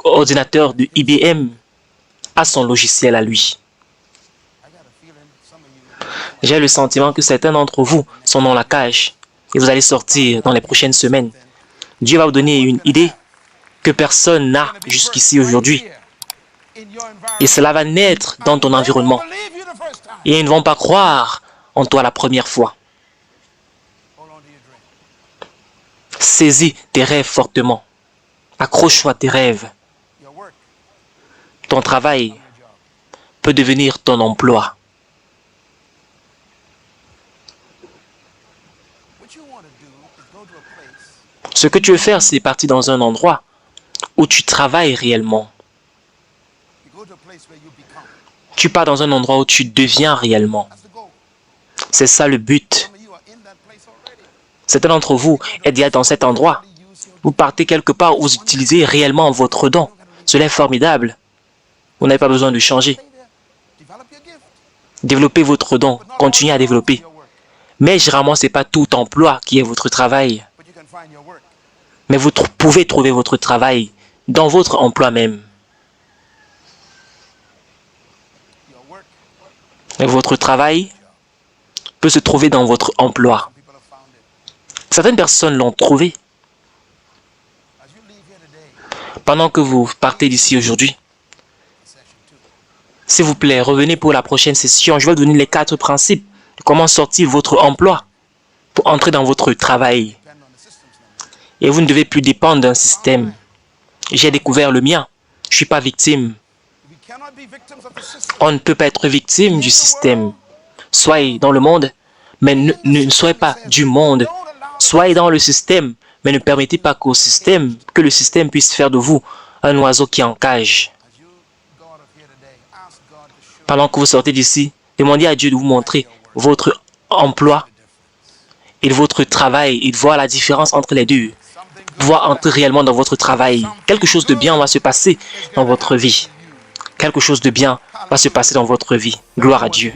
ordinateur de IBM a son logiciel à lui. J'ai le sentiment que certains d'entre vous sont dans la cage et vous allez sortir dans les prochaines semaines. Dieu va vous donner une idée que personne n'a jusqu'ici aujourd'hui. Et cela va naître dans ton environnement. Et ils ne vont pas croire en toi la première fois. Saisis tes rêves fortement. Accroche-toi à tes rêves. Ton travail peut devenir ton emploi. Ce que tu veux faire, c'est partir dans un endroit où tu travailles réellement. Tu pars dans un endroit où tu deviens réellement. C'est ça le but. Certains d'entre vous êtes déjà dans cet endroit. Vous partez quelque part où vous utilisez réellement votre don. Cela est formidable. Vous n'avez pas besoin de changer. Développez votre don. Continuez à développer. Mais généralement, ce n'est pas tout emploi qui est votre travail. Mais vous pouvez trouver votre travail dans votre emploi même. Et votre travail peut se trouver dans votre emploi. Certaines personnes l'ont trouvé. Pendant que vous partez d'ici aujourd'hui, s'il vous plaît, revenez pour la prochaine session. Je vais vous donner les 4 principes de comment sortir votre emploi pour entrer dans votre travail. Et vous ne devez plus dépendre d'un système. J'ai découvert le mien. Je ne suis pas victime. On ne peut pas être victime du système. Soyez dans le monde, mais ne soyez pas du monde. Soyez dans le système, mais ne permettez pas que le système puisse faire de vous un oiseau qui est en cage. Pendant que vous sortez d'ici, demandez à Dieu de vous montrer votre emploi et votre travail et de voir la différence entre les deux. Voir entrer réellement dans votre travail. Quelque chose de bien va se passer dans votre vie. Quelque chose de bien va se passer dans votre vie. Gloire à Dieu.